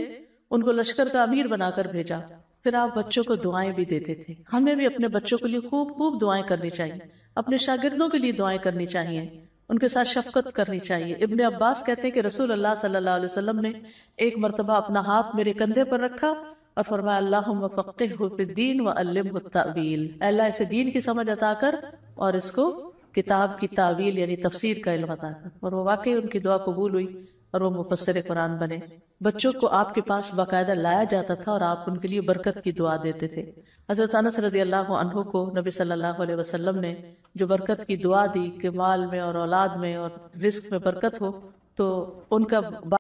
ان کو لشکر کا امیر بنا کر بھیجا. پھر آپ بچوں کو دعائیں بھی دیتے تھے. ہمیں بھی اپنے بچوں کے لیے خوب خوب دعائیں کرنی چاہیے، اپنے شاگردوں کے لیے دعائیں کرنی چاہیے، ان کے ساتھ شفقت کرنی چاہیے. ابن عباس کہتے ہیں کہ رسول اللہ صلی اللہ علیہ وسلم نے ایک مرتبہ اپنا ہاتھ میرے کندھے پر رکھا اور فرمایا اللہم فقہہ فی الدین وعلمہ التأویل، اے اللہ اسے دین کی سمجھ عطا کر اور اس کو کتاب کی تعویل یعنی تفسیر کا علم عطا کر. اور وہ واقعی ان کی دعا قبول ہوئی اور وہ مفسر قرآن بنے. بچوں کو آپ کے پاس باقاعدہ لایا جاتا تھا اور آپ ان کے لیے برکت کی دعا دیتے تھے. حضرت انس رضی اللہ عنہ کو نبی صلی اللہ علیہ وسلم نے جو برکت کی دعا دی کہ مال میں اور اولاد میں اور رزق میں برکت ہو، تو ان کا